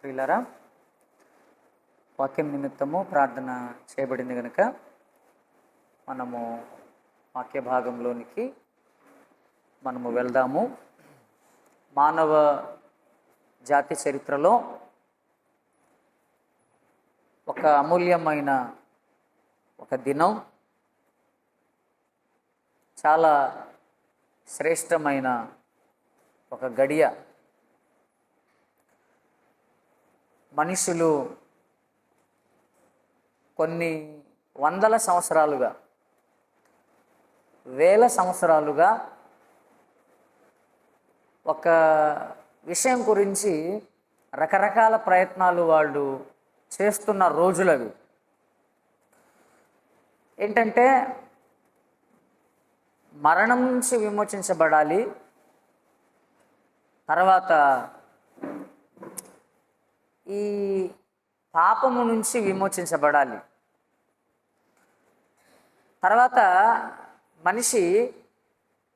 ప్రియులారా, వాక్యం నిమిత్తము ప్రార్థన చేయబడింది కనుక మనము వాక్య భాగంలోనికి వెళ్దాము. మానవ జాతి చరిత్రలో ఒక అమూల్యమైన ఒక దినం, చాలా శ్రేష్టమైన ఒక గడియ. మనుషులు కొన్ని వందల సంవత్సరాలుగా, వేల సంవత్సరాలుగా ఒక విషయం గురించి రకరకాల ప్రయత్నాలు వాళ్ళు చేస్తున్న రోజులవి. ఏంటంటే, మరణం నుంచి విమోచించబడాలి, తర్వాత ఈ పాపము నుంచి విమోచించబడాలి, తర్వాత మనిషి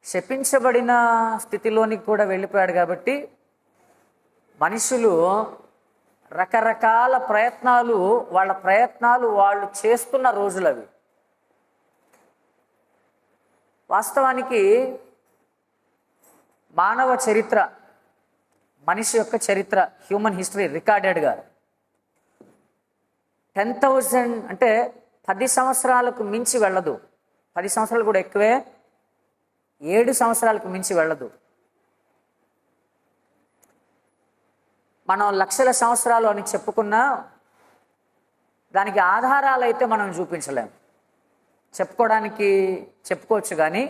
శపించబడిన స్థితిలోనికి కూడా వెళ్ళిపోయాడు. కాబట్టి మనుషులు రకరకాల ప్రయత్నాలు, వాళ్ళ ప్రయత్నాలు వాళ్ళు చేస్తున్న రోజులవి. వాస్తవానికి మానవ చరిత్ర, మనిషి యొక్క చరిత్ర, హ్యూమన్ హిస్టరీ రికార్డెడ్గా 10,000 అంటే 10 సంవత్సరాలకు మించి వెళ్ళదు. 10 సంవత్సరాలు కూడా ఎక్కువే, 7 సంవత్సరాలకు మించి వెళ్ళదు. మనం లక్షల సంవత్సరాలు అని చెప్పుకున్నా దానికి ఆధారాలు అయితే మనం చూపించలేం. చెప్పుకోవచ్చు కానీ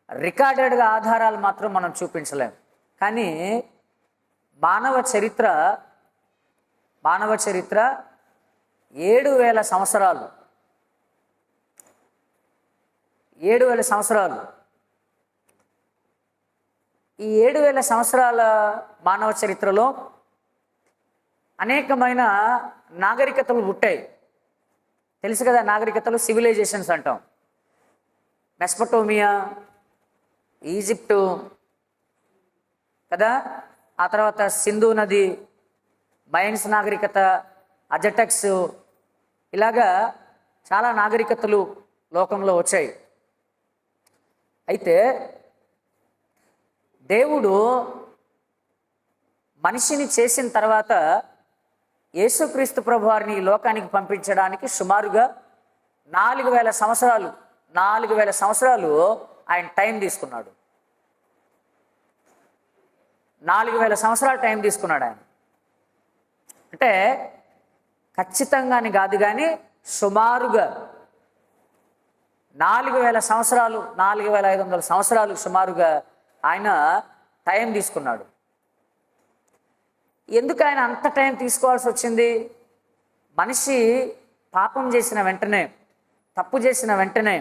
రికార్డెడ్గా ఆధారాలు మాత్రం మనం చూపించలేం. కానీ మానవ చరిత్ర 7,000 సంవత్సరాలు. 7,000 సంవత్సరాలు. ఈ 7,000 సంవత్సరాల మానవ చరిత్రలో అనేకమైన నాగరికతలు పుట్టాయి. తెలుసు కదా, నాగరికతలు, సివిలైజేషన్స్ అంటాం. మెస్పటోమియా, ఈజిప్టు కదా, ఆ తర్వాత సింధు నది, మైన్స్ నాగరికత, అజటెక్స్, ఇలాగా చాలా నాగరికతలు లోకంలో వచ్చాయి. అయితే దేవుడు మనిషిని చేసిన తర్వాత యేసుక్రీస్తు ప్రభువారిని ఈ లోకానికి పంపించడానికి సుమారుగా 4,000 సంవత్సరాలు ఆయన టైం తీసుకున్నాడు. 4,000 సంవత్సరాలు టైం తీసుకున్నాడు ఆయన. అంటే ఖచ్చితంగాని కాదు కానీ సుమారుగా 4,000 సంవత్సరాలు, 4,500 సంవత్సరాలు సుమారుగా ఆయన టైం తీసుకున్నాడు. ఎందుకు ఆయన అంత టైం తీసుకోవాల్సి వచ్చింది? మనిషి పాపం చేసిన వెంటనే, తప్పు చేసిన వెంటనే,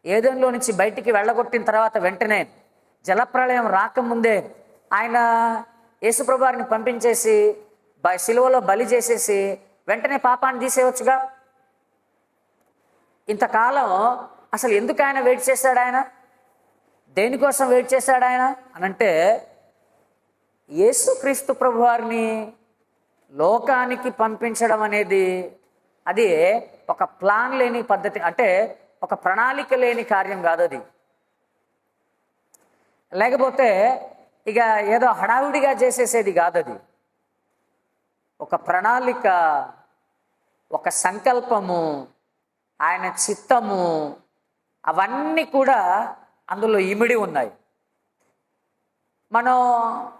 ఏదెన్లో నుంచి బయటికి వెళ్ళగొట్టిన తర్వాత వెంటనే, జలప్రళయం రాకముందే ఆయన యేసుప్రభువారిని పంపించేసి సిలువలో బలి చేసేసి వెంటనే పాపాన్ని తీసేయవచ్చుగా. ఇంతకాలం అసలు ఎందుకు ఆయన వెయిట్ చేశాడు? ఆయన దేనికోసం వెయిట్ చేశాడు ఆయన అనంటే, యేసుక్రీస్తు ప్రభువారిని లోకానికి పంపించడం అనేది అది ఒక ప్లాన్ లేని పద్ధతి, అంటే ఒక ప్రణాళిక లేని కార్యం కాదు అది. లేకపోతే ఇక ఏదో హడావుడిగా చేసేసేది కాదు అది. ఒక ప్రణాళిక, ఒక సంకల్పము, ఆయన చిత్తము, అవన్నీ కూడా అందులో ఇమిడి ఉన్నాయి. మనం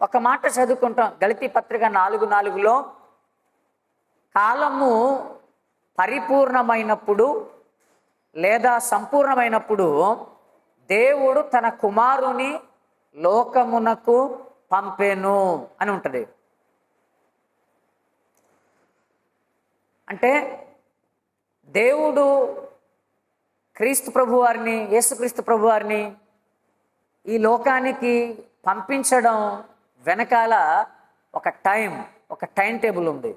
ఒక మాట చదువుకుంటాం, గళితీ పత్రిక 4:4లో, కాలము పరిపూర్ణమైనప్పుడు లేదా సంపూర్ణమైనప్పుడు దేవుడు తన కుమారుని లోకమునకు పంపెను అని ఉంటుంది. అంటే దేవుడు క్రీస్తు ప్రభువారిని, యేసుక్రీస్తు ప్రభువారిని ఈ లోకానికి పంపించడం వెనకాల ఒక టైం టేబుల్ ఉంది.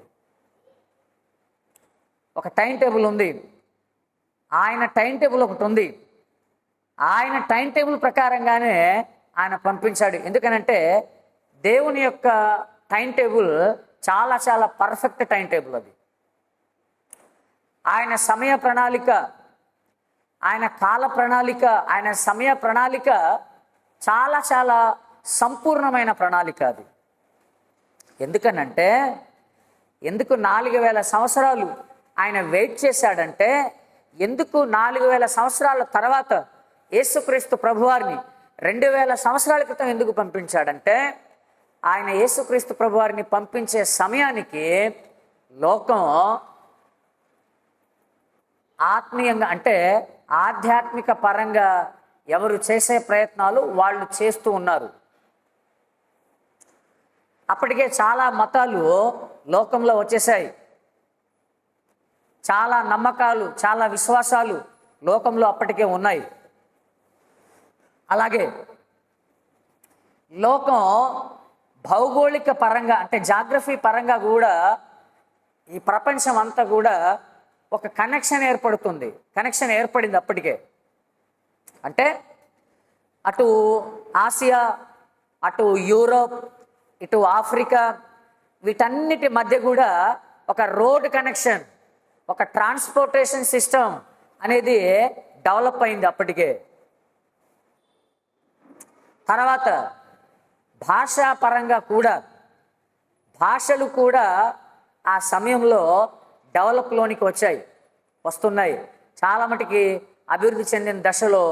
ఆయన టైం టేబుల్ ఒకటి ఉంది. ఆయన టైం టేబుల్ ప్రకారంగానే ఆయన పంపించాడు. ఎందుకనంటే దేవుని యొక్క టైం టేబుల్ చాలా చాలా పర్ఫెక్ట్ టైం టేబుల్ అది. ఆయన సమయ ప్రణాళిక, ఆయన కాల ప్రణాళిక, ఆయన సమయ ప్రణాళిక చాలా చాలా సంపూర్ణమైన ప్రణాళిక అది. ఎందుకనంటే ఎందుకు 4000 సంవత్సరాలు ఆయన వెయిట్ చేశాడంటే, ఎందుకు 4000 సంవత్సరాల తర్వాత యేసుక్రీస్తు ప్రభువారిని 2000 సంవత్సరాల క్రితం ఎందుకు పంపించాడంటే, ఆయన యేసుక్రీస్తు ప్రభువారిని పంపించే సమయానికి లోకం ఆత్మీయంగా అంటే ఆధ్యాత్మిక పరంగా ఎవరు చేసే ప్రయత్నాలు వాళ్ళు చేస్తూ ఉన్నారు. అప్పటికే చాలా మతాలు లోకంలో వచ్చేసాయి, చాలా నమ్మకాలు, చాలా విశ్వాసాలు లోకంలో అప్పటికే ఉన్నాయి. అలాగే లోకం భౌగోళిక పరంగా అంటే జాగ్రఫీ పరంగా కూడా ఈ ప్రపంచం అంతా కూడా ఒక కనెక్షన్ ఏర్పడింది అప్పటికే. అంటే అటు ఆసియా, అటు యూరోప్, ఇటు ఆఫ్రికా, వీటన్నిటి మధ్య కూడా ఒక రోడ్ కనెక్షన్, ఒక ట్రాన్స్పోర్టేషన్ సిస్టమ్ అనేది డెవలప్ అయింది అప్పటికే. తర్వాత భాషాపరంగా కూడా భాషలు కూడా ఆ సమయంలో డెవలప్లోనికి వస్తున్నాయి. చాలా మటుకి అభివృద్ధి చెందిన దశలో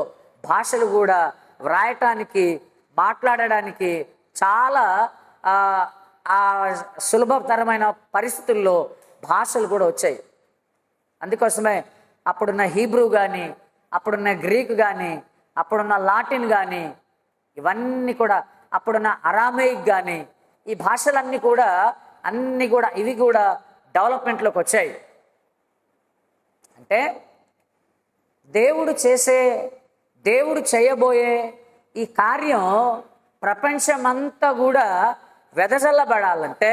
భాషలు కూడా వ్రాయటానికి, మాట్లాడడానికి చాలా సులభతరమైన పరిస్థితుల్లో భాషలు కూడా వచ్చాయి. అందుకోసమే అప్పుడున్న హీబ్రూ కానీ, అప్పుడున్న గ్రీక్ కానీ, అప్పుడున్న లాటిన్ కానీ, ఇవన్నీ కూడా అప్పుడున్న అరామేయిక్ కానీ, ఈ భాషలన్నీ కూడా ఇవి కూడా డెవలప్మెంట్లోకి వచ్చాయి. అంటే దేవుడు చేయబోయే ఈ కార్యం ప్రపంచమంతా కూడా వెదజల్లబడాలంటే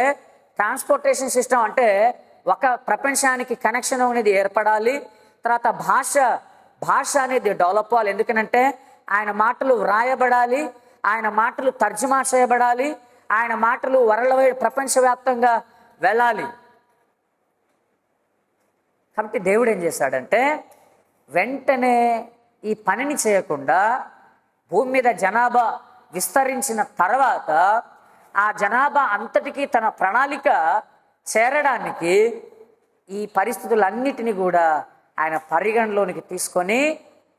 ట్రాన్స్పోర్టేషన్ సిస్టమ్ అంటే ఒక ప్రపంచానికి కనెక్షన్ అనేది ఏర్పడాలి. తర్వాత భాష అనేది డెవలప్ అవ్వాలి. ఎందుకనంటే ఆయన మాటలు వ్రాయబడాలి, ఆయన మాటలు తర్జుమా చేయబడాలి, ఆయన మాటలు ప్రపంచవ్యాప్తంగా వెళ్ళాలి. కాబట్టి దేవుడు ఏం చేశాడంటే వెంటనే ఈ పనిని చేయకుండా భూమి మీద జనాభా విస్తరించిన తర్వాత ఆ జనాభా అంతటికీ తన ప్రణాళిక చేరడానికి ఈ పరిస్థితులన్నిటినీ కూడా ఆయన పరిగణలోనికి తీసుకొని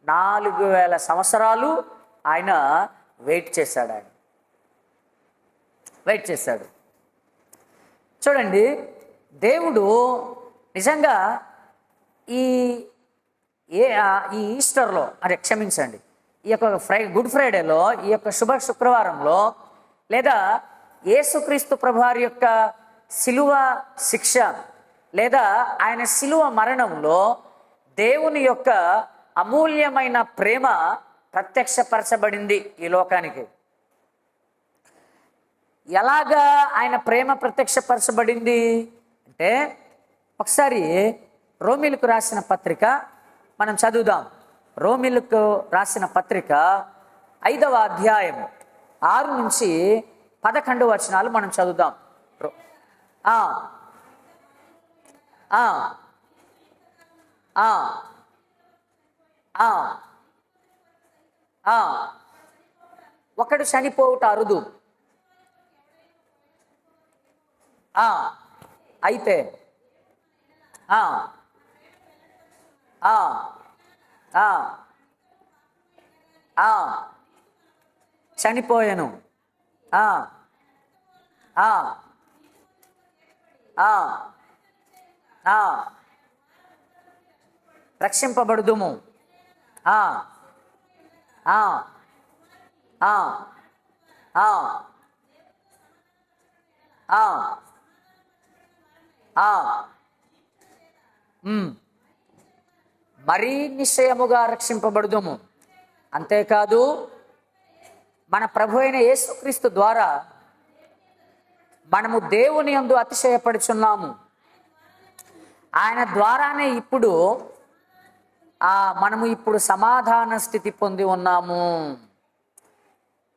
4000 సంవత్సరాలు ఆయన వెయిట్ చేశాడు. చూడండి, దేవుడు నిజంగా ఈ ఈస్టర్లో క్షమించండి, ఈ యొక్క గుడ్ ఫ్రైడేలో, ఈ యొక్క శుభ శుక్రవారంలో, లేదా యేసుక్రీస్తు ప్రభువారి యొక్క శిలువ శిక్ష లేదా ఆయన శిలువ మరణంలో దేవుని యొక్క అమూల్యమైన ప్రేమ ప్రత్యక్షపరచబడింది ఈ లోకానికి. ఎలాగా ఆయన ప్రేమ ప్రత్యక్షపరచబడింది అంటే, ఒకసారి రోమీలకు రాసిన పత్రిక మనం చదువుదాం. రోమీలకు రాసిన పత్రిక 5వ అధ్యాయం 6 నుంచి 11 వచనాలు మనం చదువుదాం. ఒకడు చనిపోవుట అరుదు, అయితే చనిపోయాను, రక్షింపబడుదుము, మరీ నిశ్చయముగా రక్షింపబడుదుము. అంతేకాదు మన ప్రభు అయిన యేసుక్రీస్తు ద్వారా మనము దేవుని యందు అతిశయపడుచున్నాము. ఆయన ద్వారానే మనము ఇప్పుడు సమాధాన స్థితి పొంది ఉన్నాము.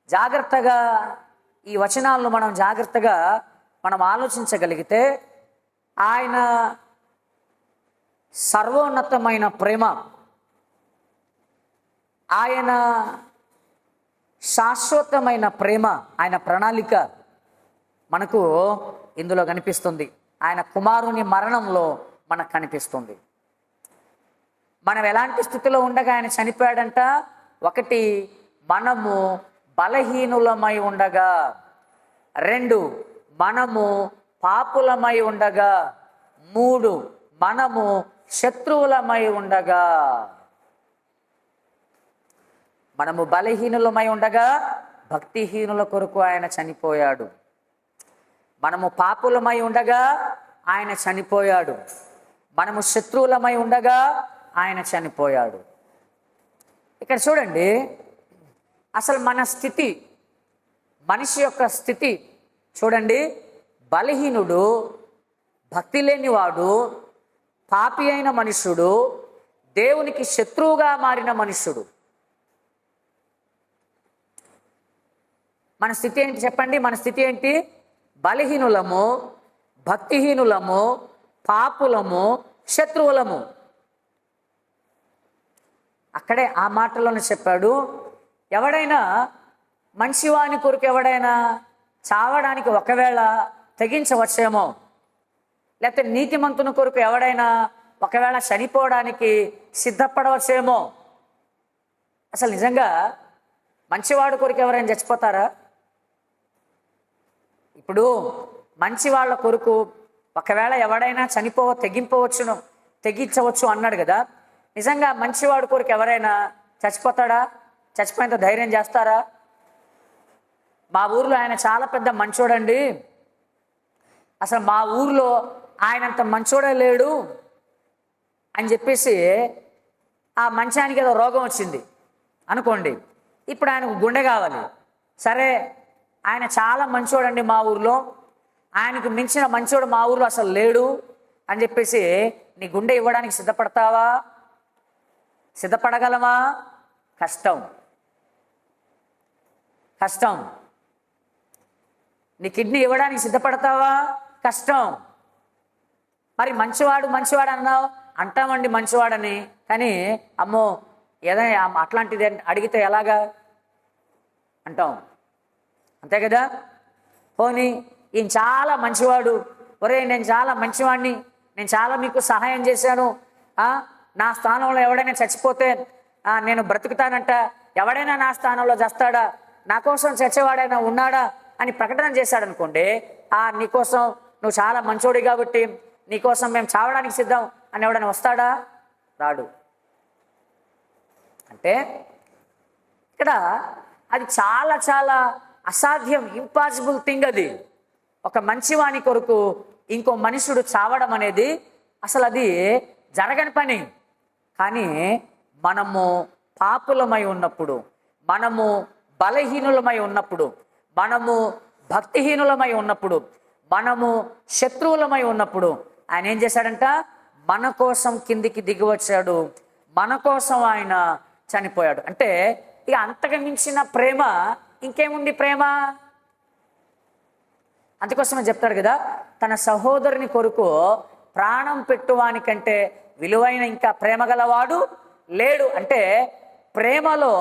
జాగ్రత్తగా ఈ వచనాలను మనం జాగ్రత్తగా మనం ఆలోచించగలిగితే ఆయన సర్వోన్నతమైన ప్రేమ, ఆయన శాశ్వతమైన ప్రేమ, ఆయన ప్రణాళిక మనకు ఇందులో కనిపిస్తుంది. ఆయన కుమారుని మరణంలో మనకు కనిపిస్తుంది. మనం ఎలాంటి స్థితిలో ఉండగా ఆయన చనిపోయాడంట? ఒకటి, మనము బలహీనులమై ఉండగా. రెండు, మనము పాపులమై ఉండగా. మూడు, మనము శత్రువులమై ఉండగా. మనము బలహీనులమై ఉండగా భక్తిహీనుల కొరకు ఆయన చనిపోయాడు. మనము పాపులమై ఉండగా ఆయన చనిపోయాడు. మనము శత్రువులమై ఉండగా ఆయన చనిపోయాడు. ఇక్కడ చూడండి, అసలు మన స్థితి, మనిషి యొక్క స్థితి చూడండి. బలహీనుడు, భక్తి లేనివాడు, పాపి అయిన మనుష్యుడు, దేవునికి శత్రువుగా మారిన మనుష్యుడు. మన స్థితి ఏంటి చెప్పండి? మన స్థితి ఏంటి? బలహీనులము, భక్తిహీనులము, పాపులము, శత్రువులము. అక్కడే ఆ మాటలోనే చెప్పాడు, ఎవడైనా మంచివాని కొరకు ఎవడైనా చావడానికి ఒకవేళ తెగించవచ్చేమో, లేకపోతే నీతిమంతుని కొరకు ఎవడైనా ఒకవేళ చనిపోవడానికి సిద్ధపడవచ్చేమో. అసలు నిజంగా మంచివాడు కొరకు ఎవరైనా చచ్చిపోతారా? ఇప్పుడు మంచి వాళ్ళ కొరకు ఒకవేళ ఎవడైనా తెగించవచ్చు అన్నాడు కదా. నిజంగా మంచివాడు కొరకు ఎవరైనా చచ్చిపోతాడా? చచ్చిపోయేంత ధైర్యం చేస్తారా? మా ఊర్లో ఆయన చాలా పెద్ద మంచోడండి, అసలు మా ఊర్లో ఆయనంత మంచోడే లేడు అని చెప్పేసి ఆ మంచానికి ఏదో రోగం వచ్చింది అనుకోండి. ఇప్పుడు ఆయనకు గుండె కావాలి. సరే, ఆయన చాలా మంచోడండి మా ఊర్లో, ఆయనకు మించిన మంచోడు మా ఊర్లో అసలు లేడు అని చెప్పేసి నీ గుండె ఇవ్వడానికి సిద్ధపడతావా? సిద్ధపడగలమా? కష్టం. కష్టం. నీ కిడ్నీ ఇవ్వడానికి సిద్ధపడతావా? కష్టం. మరి మంచివాడు మంచివాడు అన్నావు, అంటామండి మంచివాడని, కానీ అమ్మో ఏదైనా అట్లాంటిది అడిగితే ఎలాగా అంటాం, అంతే కదా. పోనీ ఈయన చాలా మంచివాడు, ఒరే నేను చాలా మంచివాడిని, నేను చాలా మీకు సహాయం చేశాను, నా స్థానంలో ఎవడైనా చచ్చిపోతే నేను బ్రతుకుతానంట, ఎవడైనా నా స్థానంలో చస్తాడా, నా కోసం చచ్చేవాడైనా ఉన్నాడా అని ప్రకటన చేశాడు అనుకోండి. నీకోసం నువ్వు చాలా మంచోడి కాబట్టి నీకోసం మేము చావడానికి సిద్ధం అని ఎవడైనా వస్తాడా? రాడు. అంటే ఇక్కడ అది చాలా చాలా అసాధ్యం, ఇంపాసిబుల్ థింగ్. అది ఒక మంచివాని కొరకు ఇంకో మనుషుడు చావడం అనేది అసలు అది జరగని పని. కానీ మనము పాపులమై ఉన్నప్పుడు, మనము బలహీనులమై ఉన్నప్పుడు, మనము భక్తిహీనులమై ఉన్నప్పుడు, మనము శత్రువులమై ఉన్నప్పుడు ఆయన ఏం చేశాడంట? మన కోసం కిందికి దిగి వచ్చాడు, మన కోసం ఆయన చనిపోయాడు. అంటే ఇక అంతకు మించిన ప్రేమ ఇంకేముంది? ప్రేమ అందుకోసమే చెప్తాడు కదా, తన సహోదరుని కొరకు ప్రాణం పెట్టువానికంటే విలువైన ఇంకా ప్రేమ గలవాడు లేడు. అంటే ప్రేమలో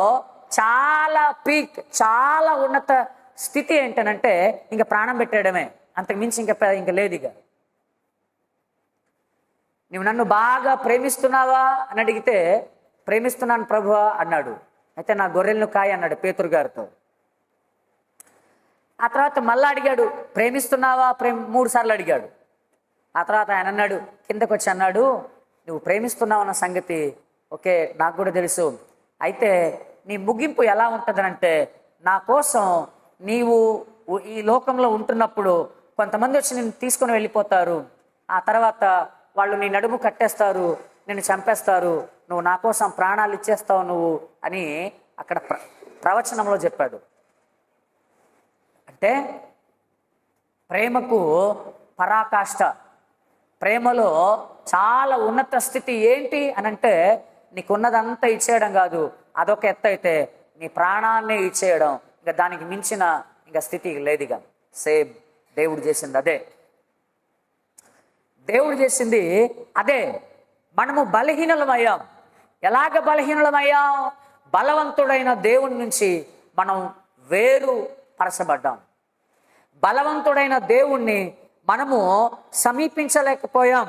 చాలా పీక్, చాలా ఉన్నత స్థితి ఏంటనంటే ఇంకా ప్రాణం పెట్టేయడమే, అంతకు మించి ఇంకా లేదు. ఇక నువ్వు నన్ను బాగా ప్రేమిస్తున్నావా అని అడిగితే ప్రేమిస్తున్నాను ప్రభువా అన్నాడు. అయితే నా గొర్రెలను కాయ అన్నాడు పేతురు గారితో. ఆ తర్వాత మళ్ళా అడిగాడు, ప్రేమిస్తున్నావా? 3 సార్లు అడిగాడు. ఆ తర్వాత ఆయన అన్నాడు, కిందకు వచ్చి అన్నాడు, నువ్వు ప్రేమిస్తున్నావు అన్న సంగతి ఓకే నాకు కూడా తెలుసు, అయితే నీ ముగింపు ఎలా ఉంటుందనంటే, నా కోసం నీవు ఈ లోకంలో ఉంటున్నప్పుడు కొంతమంది వచ్చి నిన్ను తీసుకొని వెళ్ళిపోతారు, ఆ తర్వాత వాళ్ళు నీ నడుము కట్టేస్తారు, నిన్ను చంపేస్తారు, నువ్వు నా కోసం ప్రాణాలు ఇచ్చేస్తావు నువ్వు అని అక్కడ ప్రవచనంలో చెప్పాడు. అంటే ప్రేమకు పరాకాష్ట, ప్రేమలో చాలా ఉన్నత స్థితి ఏంటి అనంటే నీకున్నదంతా ఇచ్చేయడం కాదు, అదొక ఎత్తు అయితే నీ ప్రాణాన్ని ఇచ్చేయడం, ఇంకా దానికి మించిన ఇంకా స్థితి లేదుగా. సేమ్ దేవుడు చేసింది అదే. దేవుడు చేసింది అదే. మనము బలహీనులమయ్యాం. ఎలాగ బలహీనులమయ్యాం? బలవంతుడైన దేవుని నుంచి మనం వేరు పరచబడ్డాం. బలవంతుడైన దేవుణ్ణి మనము సమీపించలేకపోయాం.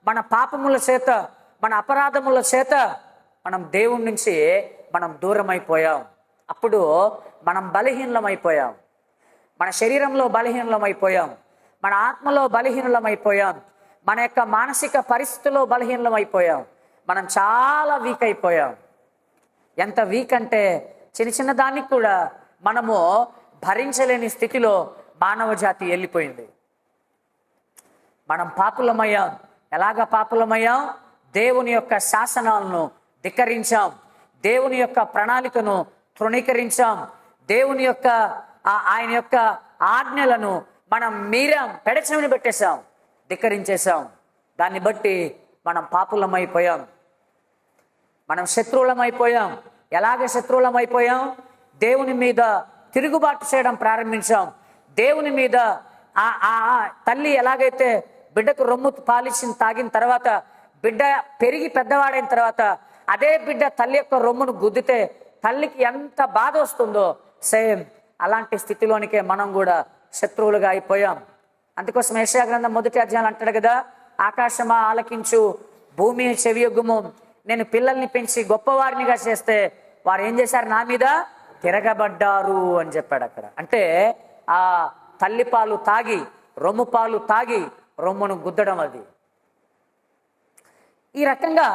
మన పాపముల చేత, మన అపరాధముల చేత మనం దేవుని నుంచి మనం దూరం అయిపోయాం. అప్పుడు మనం బలహీనమైపోయాం. మన శరీరంలో బలహీనమైపోయాం, మన ఆత్మలో బలహీనమైపోయాం, మన యొక్క మానసిక పరిస్థితిలో బలహీనమైపోయాం. మనం చాలా వీక్ అయిపోయాం. ఎంత వీక్ అంటే చిన్న చిన్న దానికి కూడా మనము భరించలేని స్థితిలో మానవ జాతి వెళ్ళిపోయింది. మనం పాపులమయ్యాం. ఎలాగ పాపులమయ్యాం? దేవుని యొక్క శాసనాలను ధిక్కరించాం, దేవుని యొక్క ప్రణాళికను తృణీకరించాం, దేవుని యొక్క ఆయన యొక్క ఆజ్ఞలను మనం మీరాం, పెడచెవిని పెట్టేశాం, ధిక్కరించేశాం. దాన్ని బట్టి మనం పాపులమైపోయాం, మనం శత్రువులమైపోయాం. ఎలాగ శత్రువులమైపోయాం? దేవుని మీద తిరుగుబాటు చేయడం ప్రారంభించాం. దేవుని మీద తల్లి ఎలాగైతే బిడ్డకు రొమ్ము పాలిచ్చి తాగిన తర్వాత, బిడ్డ పెరిగి పెద్దవాడైన తర్వాత అదే బిడ్డ తల్లి యొక్క రొమ్మును గుద్దితే తల్లికి ఎంత బాధ వస్తుందో, సేమ్ అలాంటి స్థితిలోనికే మనం కూడా శత్రువులుగా అయిపోయాం. అందుకోసం యెషయా గ్రంథం 1వ అధ్యాయం అంటాడు కదా, ఆకాశమా ఆలకించు, భూమి చెవియొగ్గుము, నేను పిల్లల్ని పెంచి గొప్పవారినిగా చేస్తే వారు ఏం చేశారు? నా మీద తిరగబడ్డారు అని చెప్పాడు అక్కడ. అంటే ఆ తల్లి పాలు తాగి, రొమ్ము పాలు తాగి రొమ్మును గుద్దడం. అది ఈ రకంగా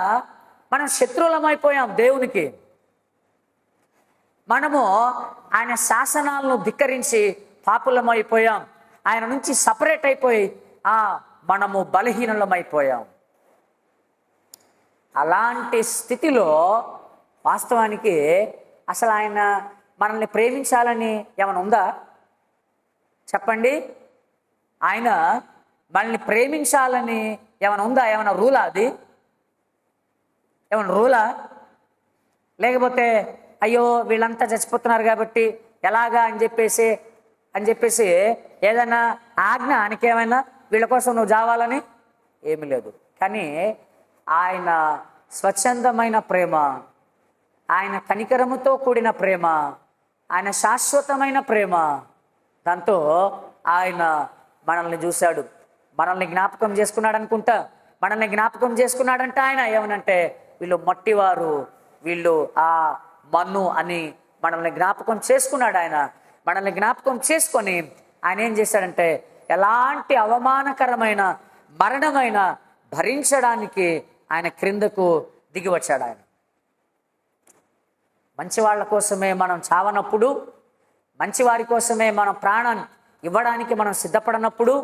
మనం శత్రువులమైపోయాం దేవునికి. మనము ఆయన శాసనాలను ధిక్కరించి పాపులమైపోయాం. ఆయన నుంచి సపరేట్ అయిపోయి మనము బలహీనులమైపోయాం. అలాంటి స్థితిలో వాస్తవానికి అసలు ఆయన మనల్ని ప్రేమించాలని ఏమైనా ఉందా? చెప్పండి. ఆయన మనల్ని ప్రేమించాలని ఏమైనా ఉందా? ఏమైనా రూలా? అది ఏమైనా రూలా? లేకపోతే అయ్యో వీళ్ళంతా చచ్చిపోతున్నారు కాబట్టి ఎలాగా అని చెప్పేసి ఏదైనా ఆజ్ఞ ఆయనకేమైనా వీళ్ళ కోసం నువ్వు చావాలని ఏమీ లేదు. కానీ ఆయన స్వచ్ఛందమైన ప్రేమ, ఆయన కనికరముతో కూడిన ప్రేమ, ఆయన శాశ్వతమైన ప్రేమ, దాంతో ఆయన మనల్ని చూశాడు, మనల్ని జ్ఞాపకం చేసుకున్నాడు అనుకుంటా. మనల్ని జ్ఞాపకం చేసుకున్నాడంటే ఆయన ఏమనంటే వీళ్ళు మట్టివారు, వీళ్ళు మన్ను అని మనల్ని జ్ఞాపకం చేసుకున్నాడు. ఆయన మనల్ని జ్ఞాపకం చేసుకొని ఆయన ఏం చేశాడంటే ఎలాంటి అవమానకరమైన మరణమైన భరించడానికి ఆయన క్రిందకు దిగి వచ్చాడు. ఆయన మంచివాళ్ళ కోసమే మనం చావనప్పుడు, మంచివారి కోసమే మనం ప్రాణం ఇవ్వడానికి మనం సిద్ధపడినప్పుడు,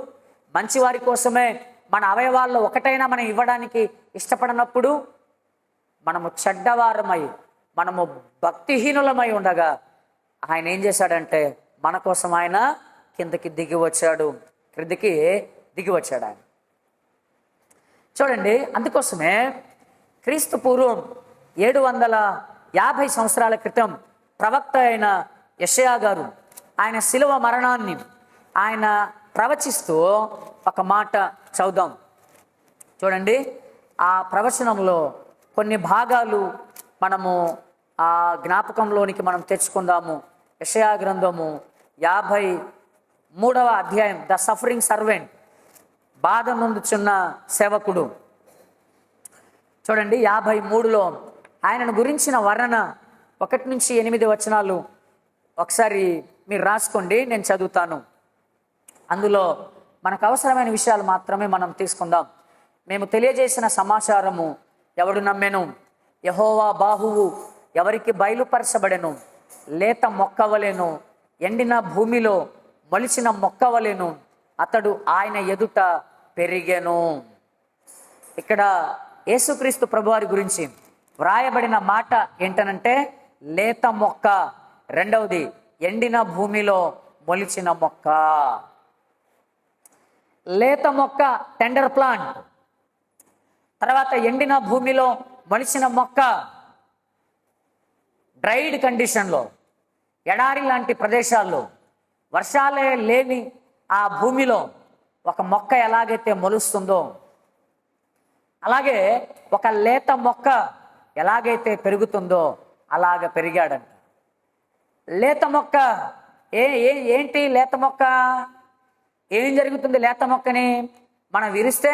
మంచివారి కోసమే మన అవయవాల్లో ఒకటైనా మనం ఇవ్వడానికి ఇష్టపడినప్పుడు, మనము చెడ్డవారమై, మనము భక్తిహీనులమై ఉండగా ఆయన ఏం చేశాడంటే మన కోసం ఆయన క్రిందికి దిగి వచ్చాడు ఆయన. చూడండి, అందుకోసమే క్రీస్తు పూర్వం 750 సంవత్సరాల క్రితం ప్రవక్త అయిన యెషయా గారు ఆయన శిలువ మరణాన్ని ఆయన ప్రవచిస్తూ ఒక మాట చదువుదాం. చూడండి, ఆ ప్రవచనంలో కొన్ని భాగాలు మనము ఆ జ్ఞాపకంలోనికి మనం తెచ్చుకుందాము. యెషయా గ్రంథము 53వ అధ్యాయం, ద సఫరింగ్ సర్వెంట్, బాధ నొందుచున్న సేవకుడు. చూడండి, 53లో ఆయనను గురించిన వర్ణన 1 నుంచి 8 వచనాలు ఒకసారి మీరు రాసుకోండి, నేను చదువుతాను. అందులో మనకు అవసరమైన విషయాలు మాత్రమే మనం తీసుకుందాం. మేము తెలియజేసిన సమాచారము ఎవడు నమ్మెను? యెహోవా బాహువు ఎవరికి బయలుపరచబడెను? లేత మొక్కవలెను, ఎండిన భూమిలో మొలిచిన మొక్కవలెను అతడు ఆయన ఎదుట పెరిగెను. ఇక్కడ యేసుక్రీస్తు ప్రభువారి గురించి వ్రాయబడిన మాట ఏంటనంటే లేత మొక్క, రెండవది ఎండిన భూమిలో మొలిచిన మొక్క. లేత మొక్క టెండర్ ప్లాంట్, తర్వాత ఎండిన భూమిలో మొలిచిన మొక్క డ్రైడ్ కండిషన్లో, ఎడారి లాంటి ప్రదేశాల్లో, వర్షాలే లేని ఆ భూమిలో ఒక మొక్క ఎలాగైతే మొలుస్తుందో, అలాగే ఒక లేత మొక్క ఎలాగైతే పెరుగుతుందో అలాగ పెరిగాడంట. లేత మొక్క ఏంటి లేత మొక్క? ఏం జరుగుతుంది లేత మొక్కని? మనం విరిస్తే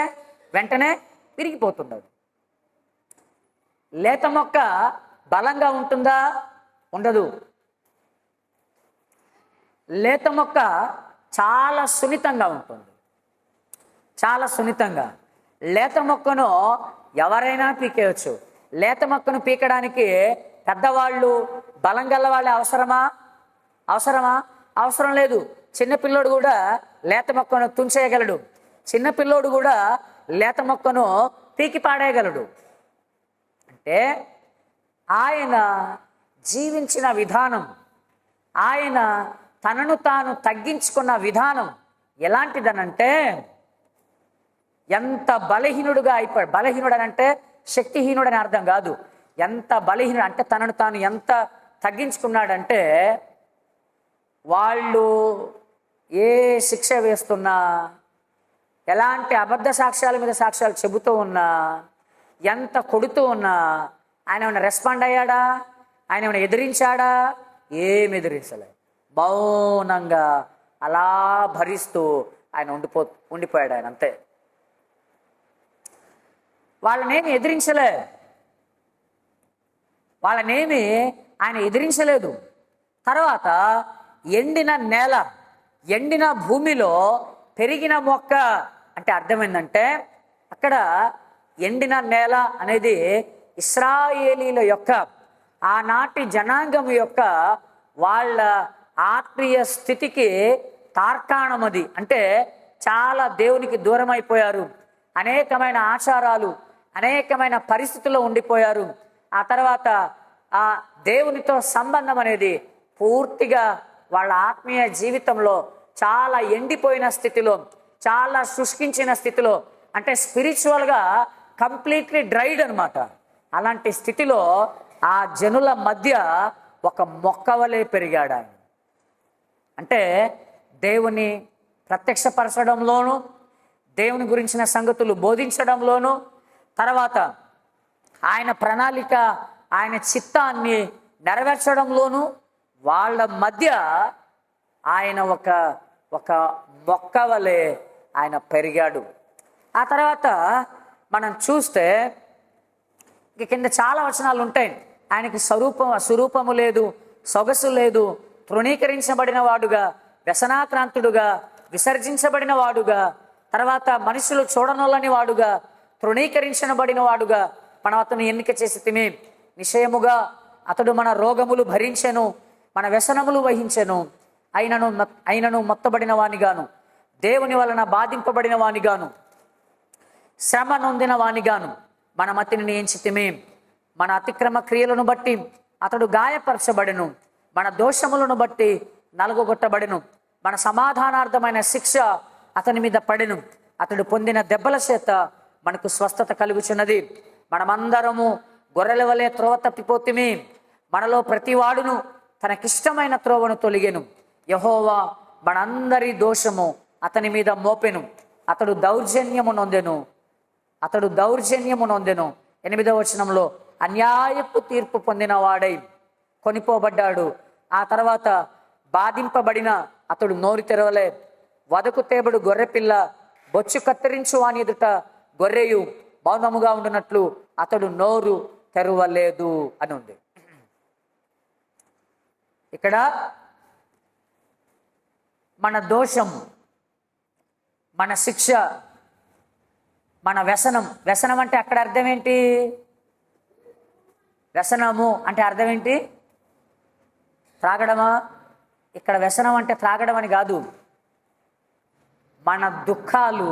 వెంటనే విరిగిపోతుంది. లేత మొక్క బలంగా ఉంటుందా? ఉండదు. లేత మొక్క చాలా సున్నితంగా ఉంటుంది, చాలా సున్నితంగా. లేత మొక్కను ఎవరైనా పీకేయచ్చు. లేత మొక్కను పీకడానికి పెద్దవాళ్ళు, బలం గల వాళ్ళే అవసరమా? అవసరం లేదు. చిన్నపిల్లోడు కూడా లేత మొక్కను తుంచేయగలడు. చిన్నపిల్లోడు కూడా లేత మొక్కను పీకి పాడేయగలడు. అంటే ఆయన జీవించిన విధానం, ఆయన తనను తాను తగ్గించుకున్న విధానం ఎలాంటిదనంటే, ఎంత బలహీనుడుగా అయిపోయాడు. బలహీనుడు అని అంటే శక్తిహీనుడని అర్థం కాదు. ఎంత బలహీనుడు అంటే తనను తాను ఎంత తగ్గించుకున్నాడంటే, వాళ్ళు ఏ శిక్ష వేస్తున్నా, ఎలాంటి అబద్ధ సాక్ష్యాల మీద సాక్ష్యాలు చెబుతూ ఉన్నా, ఎంత కొడుతూ ఉన్నా ఆయన ఏమైనా రెస్పాండ్ అయ్యాడా? ఆయన ఏమైనా ఎదిరించాడా? ఏమి ఎదిరించలే. మౌనంగా అలా భరిస్తూ ఆయన ఉండిపోయాడు ఆయన, అంతే. వాళ్ళనేమి ఎదిరించలే, వాళ్ళనేమి ఆయన ఎదిరించలేదు. తర్వాత ఎండిన నేల, ఎండిన భూమిలో పెరిగిన మొక్క అంటే అర్థమైందంటే, అక్కడ ఎండిన నేల అనేది ఇశ్రాయేలీల యొక్క, ఆనాటి జనాంగం యొక్క వాళ్ళ ఆత్మీయ స్థితికి తార్కాణం అది. అంటే చాలా దేవునికి దూరం అయిపోయారు, అనేకమైన ఆచారాలు, అనేకమైన పరిస్థితుల్లో ఉండిపోయారు. ఆ తర్వాత ఆ దేవునితో సంబంధం అనేది పూర్తిగా వాళ్ళ ఆత్మీయ జీవితంలో చాలా ఎండిపోయిన స్థితిలో, చాలా శుష్కించిన స్థితిలో, అంటే స్పిరిచువల్గా కంప్లీట్లీ డ్రైడ్ అనమాట. అలాంటి స్థితిలో ఆ జనుల మధ్య ఒక మొక్క వలె పెరిగాడు ఆయన. అంటే దేవుని ప్రత్యక్షపరచడంలోనూ, దేవుని గురించిన సంగతులు బోధించడంలోనూ, తర్వాత ఆయన ప్రణాళిక, ఆయన చిత్తాన్ని నెరవేర్చడంలోనూ వాళ్ళ మధ్య ఆయన ఒక మొక్క వలె ఆయన పెరిగాడు. ఆ తర్వాత మనం చూస్తే ఇక కింద చాలా వచనాలు ఉంటాయి. ఆయనకి స్వరూపము లేదు, సొగసు లేదు, తృణీకరించబడిన వాడుగా, వ్యసనాక్రాంతుడుగా, విసర్జించబడిన వాడుగా, తర్వాత మనుషులు చూడనొల్లని వాడుగా, తృణీకరించబడిన వాడుగా మనం అతను ఎన్నిక చేసి తిని, నిశ్చయముగా అతడు మన రోగములు భరించెను, మన వ్యసనములు వహించెను, అయినను మొత్తబడిన వానిగాను, దేవుని వలన బాధింపబడిన వానిగాను, శ్రమ నొందిన వానిగాను మన మతిని నియంచితిమి. మన అతిక్రమ క్రియలను బట్టి అతడు గాయపరచబడెను, మన దోషములను బట్టి నలుగొట్టబడెను, మన సమాధానార్థమైన శిక్ష అతని మీద పడెను, అతడు పొందిన దెబ్బల చేత మనకు స్వస్థత కలుగుచున్నది. మనమందరము గొర్రెల వలె త్రోవ తప్పిపోతిమి, మనలో ప్రతివాడును తనకిష్టమైన త్రోవను తొలిగెను, యెహోవా మనందరి దోషము అతని మీద మోపెను, అతడు దౌర్జన్యము నొందెను. 8వ వచనంలో అన్యాయపు తీర్పు పొందిన వాడై కొనిపోబడ్డాడు. ఆ తర్వాత బాధింపబడిన అతడు నోరు తెరవలే, వదకు తేబడు గొర్రెపిల్ల బొచ్చు కత్తిరించు వాని ఎదుట గొర్రెయు మౌనముగా ఉండినట్లు అతడు నోరు తెరవలేదు అని ఉంది. ఇక్కడ మన దోషం, మన శిక్ష, మన వ్యసనం అంటే అక్కడ అర్థం ఏంటి? వ్యసనము అంటే అర్థం ఏంటి? త్రాగడమా? ఇక్కడ వ్యసనం అంటే త్రాగడం అని కాదు, మన దుఃఖాలు,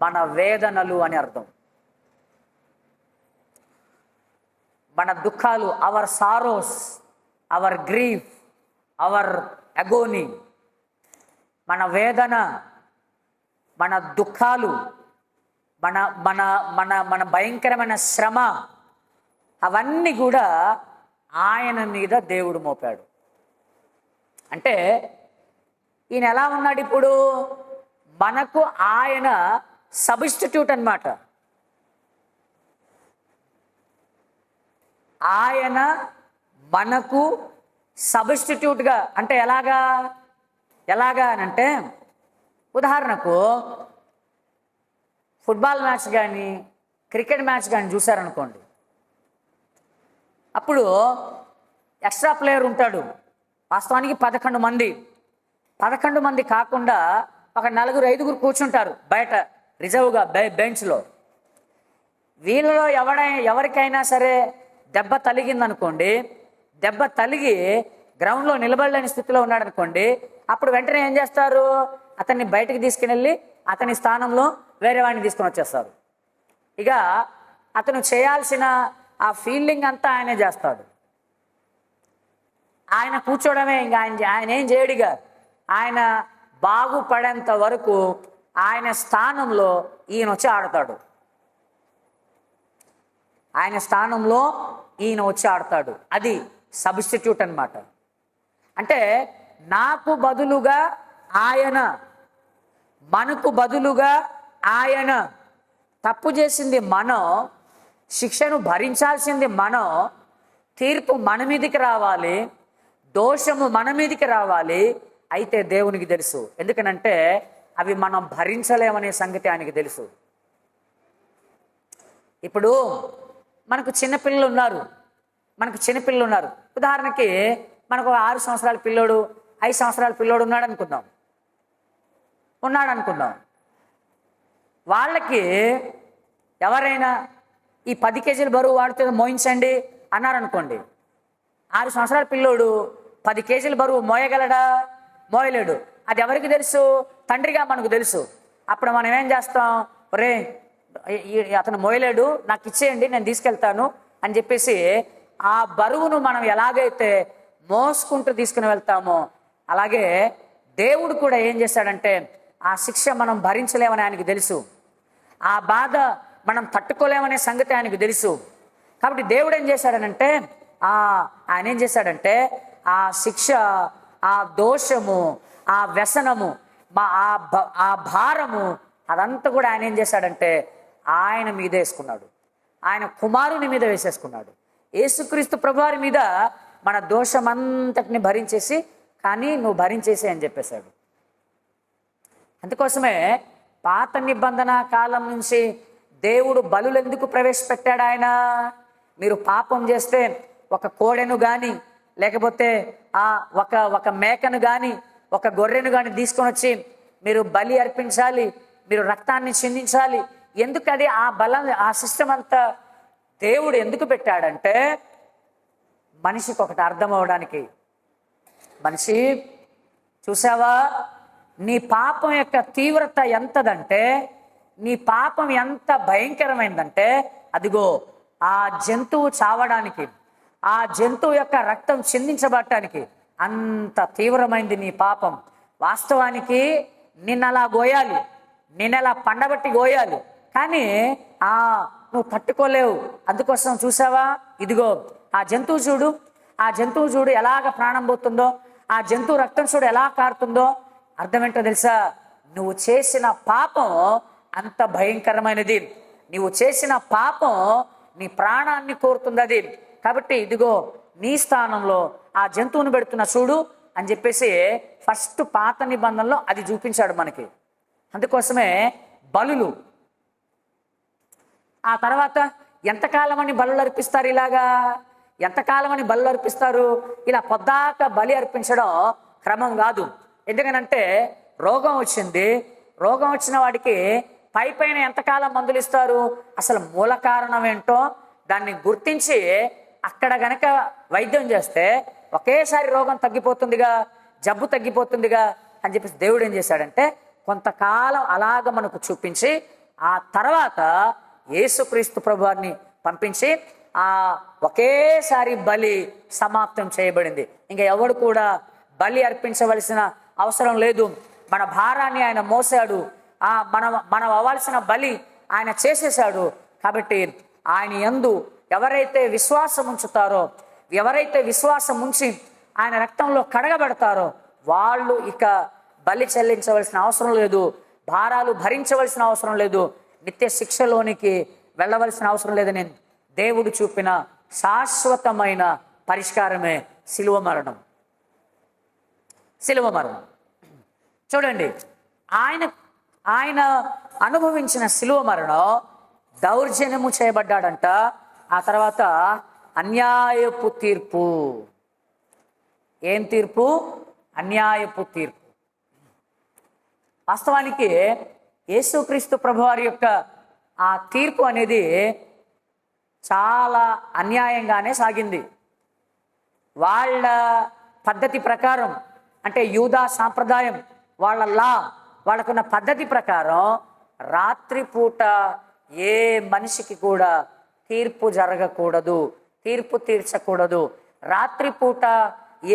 మన వేదనలు అని అర్థం. మన దుఃఖాలు, our sorrows, our grief, our agony, మన వేదన, మన దుఃఖాలు, మన మన మన మన భయంకరమైన శ్రమ, అవన్నీ కూడా ఆయన మీద దేవుడు మోపాడు. అంటే ఈయన ఎలా ఉన్నాడు ఇప్పుడు? మనకు ఆయన సబ్స్టిట్యూట్ అన్నమాట. ఆయన మనకు సబ్స్టిట్యూట్గా, అంటే ఎలాగా అని అంటే, ఉదాహరణకు ఫుట్బాల్ మ్యాచ్ కానీ క్రికెట్ మ్యాచ్ కానీ చూసారనుకోండి, అప్పుడు ఎక్స్ట్రా ప్లేయర్ ఉంటాడు. వాస్తవానికి 11 మంది కాకుండా ఒక 4-5 కూర్చుంటారు బయట రిజర్వ్గా బెంచ్లో. వీళ్ళలో ఎవరికైనా సరే దెబ్బ తలిగిందనుకోండి, దెబ్బ తలిగి గ్రౌండ్లో నిలబడలేని స్థితిలో ఉన్నాడు అనుకోండి, అప్పుడు వెంటనే ఏం చేస్తారు? అతన్ని బయటకు తీసుకుని వెళ్ళి అతని స్థానంలో వేరే వాడిని తీసుకొని వచ్చేస్తారు. ఇక అతను చేయాల్సిన ఆ ఫీల్డింగ్ అంతా ఆయనే చేస్తాడు. ఆయన కూర్చోవడమే, ఇంకా ఆయన ఏం చేయడిగా. ఆయన బాగుపడేంత వరకు ఆయన స్థానంలో ఈయన వచ్చి ఆడతాడు. ఆయన స్థానంలో ఈయన వచ్చి ఆడతాడు. అది సబ్స్టిట్యూట్ అన్నమాట. అంటే నాకు బదులుగా ఆయన, మనకు బదులుగా ఆయన. తప్పు చేసింది మనం, శిక్షను భరించాల్సింది మనం, తీర్పు మన మీదికి రావాలి, దోషము మన మీదికి రావాలి. అయితే దేవునికి తెలుసు, ఎందుకనంటే అవి మనం భరించలేమనే సంగతి ఆయనకి తెలుసు. ఇప్పుడు మనకు చిన్నపిల్లలు ఉన్నారు. ఉదాహరణకి మనకు 6 సంవత్సరాల పిల్లోడు, 5 సంవత్సరాల పిల్లోడు ఉన్నాడు అనుకుందాం. వాళ్ళకి ఎవరైనా ఈ 10 కేజీల బరువు వాడితే మోయించండి అన్నారనుకోండి, 6 సంవత్సరాల పిల్లోడు 10 కేజీల బరువు మోయగలడా? మోయలేడు. అది ఎవరికి తెలుసు? తండ్రిగా మనకు తెలుసు. అప్పుడు మనం ఏం చేస్తాం? ఒరే, అతను మోయలేడు, నాకు ఇచ్చేయండి, నేను తీసుకెళ్తాను అని చెప్పేసి ఆ బరువును మనం ఎలాగైతే మోసుకుంటూ తీసుకుని వెళ్తామో, అలాగే దేవుడు కూడా ఏం చేశాడంటే ఆ శిక్ష మనం భరించలేమని ఆయనకు తెలుసు. ఆ బాధ మనం తట్టుకోలేమనే సంగతి ఆయనకు తెలుసు. కాబట్టి దేవుడు ఏం చేశాడనంటే ఆయన ఏం చేశాడంటే ఆ శిక్ష, ఆ దోషము, ఆ వ్యసనము, ఆ భారము, అదంతా కూడా ఆయన ఏం చేశాడంటే ఆయన మీద వేసుకున్నాడు. ఆయన కుమారుని మీద వేసేసుకున్నాడు. యేసుక్రీస్తు ప్రభువారి మీద మన దోషమంతటిని భరించేసి, కానీ నువ్వు భరించేసి అని చెప్పేశాడు. అందుకోసమే పాత నిబంధన కాలం నుంచి దేవుడు బలులు ఎందుకు ప్రవేశపెట్టాడు? ఆయన, మీరు పాపం చేస్తే ఒక కోడెను కానీ, లేకపోతే ఒక మేకను కానీ, ఒక గొర్రెను కానీ తీసుకొని వచ్చి మీరు బలి అర్పించాలి, మీరు రక్తాన్ని చిందించాలి. ఎందుకది? ఆ సిస్టమ్ అంతా దేవుడు ఎందుకు పెట్టాడంటే మనిషికి ఒకటి అర్థం అవడానికి. మనిషి, చూసావా, నీ పాపం యొక్క తీవ్రత ఎంతదంటే, నీ పాపం ఎంత భయంకరమైందంటే, అదిగో ఆ జంతువు చావడానికి, ఆ జంతువు యొక్క రక్తం చిందించబడటానికి అంత తీవ్రమైంది నీ పాపం. వాస్తవానికి నిన్నలా గోయాలి, నిన్నలా పండబట్టి గోయాలి, కానీ నువ్వు తట్టుకోలేవు. అందుకోసం చూసావా, ఇదిగో ఆ జంతువు చూడు ఎలాగ ప్రాణం పోతుందో, ఆ జంతువు రక్తం చూడు ఎలా కారుతుందో. అర్థం ఏంటో తెలుసా? నువ్వు చేసిన పాపం అంత భయంకరమైనది. నువ్వు చేసిన పాపం నీ ప్రాణాన్ని కోరుతుంది అది. కాబట్టి ఇదిగో నీ స్థానంలో ఆ జంతువును పెడుతున్న చూడు అని చెప్పేసి ఫస్ట్ పాత నిబంధనలో అది చూపించాడు మనకి. అందుకోసమే బలులు. ఆ తర్వాత ఎంతకాలం అని బలులు అర్పిస్తారు? ఎంతకాలం అని బలులు అర్పిస్తారు? ఇలా పొద్దాక బలి అర్పించడం క్రమం కాదు. ఎందుకనంటే రోగం వచ్చిన వాడికి పైన ఎంతకాలం మందులు ఇస్తారు? అసలు మూల కారణం ఏంటో దాన్ని గుర్తించి అక్కడ గనక వైద్యం చేస్తే ఒకేసారి రోగం తగ్గిపోతుందిగా, జబ్బు తగ్గిపోతుందిగా అని చెప్పేసి దేవుడు ఏం చేశాడంటే కొంతకాలం అలాగ మనకు చూపించి ఆ తర్వాత యేసుక్రీస్తు ప్రభువారిని పంపించి ఒకేసారి బలి సమాప్తం చేయబడింది. ఇంకా ఎవడు కూడా బలి అర్పించవలసిన అవసరం లేదు. మన భారాన్ని ఆయన మోసాడు, మనం అవ్వాల్సిన బలి ఆయన చేసేశాడు. కాబట్టి ఆయన యందు ఎవరైతే విశ్వాసం ఉంచుతారో, ఎవరైతే విశ్వాసం ఉంచి ఆయన రక్తంలో కడగబెడతారో వాళ్ళు ఇక బలి చెల్లించవలసిన అవసరం లేదు. భారాలు భరించవలసిన అవసరం లేదు, నిత్య శిక్షలోనికి వెళ్ళవలసిన అవసరం లేదని దేవుడు చూపిన శాశ్వతమైన పరిష్కారమే శిలువ మరణం. శిలువ మరణం చూడండి, ఆయన అనుభవించిన శిలువ మరణం దౌర్జన్యము చేయబడ్డాడంట. ఆ తర్వాత అన్యాయపు తీర్పు. ఏం తీర్పు? అన్యాయపు తీర్పు. వాస్తవానికి యేసుక్రీస్తు ప్రభువారి యొక్క ఆ తీర్పు అనేది చాలా అన్యాయంగానే సాగింది. వాళ్ళ పద్ధతి ప్రకారం, అంటే యూదా సాంప్రదాయం, వాళ్ళకున్న పద్ధతి ప్రకారం రాత్రిపూట ఏ మనిషికి కూడా తీర్పు జరగకూడదు, తీర్పు తీర్చకూడదు. రాత్రిపూట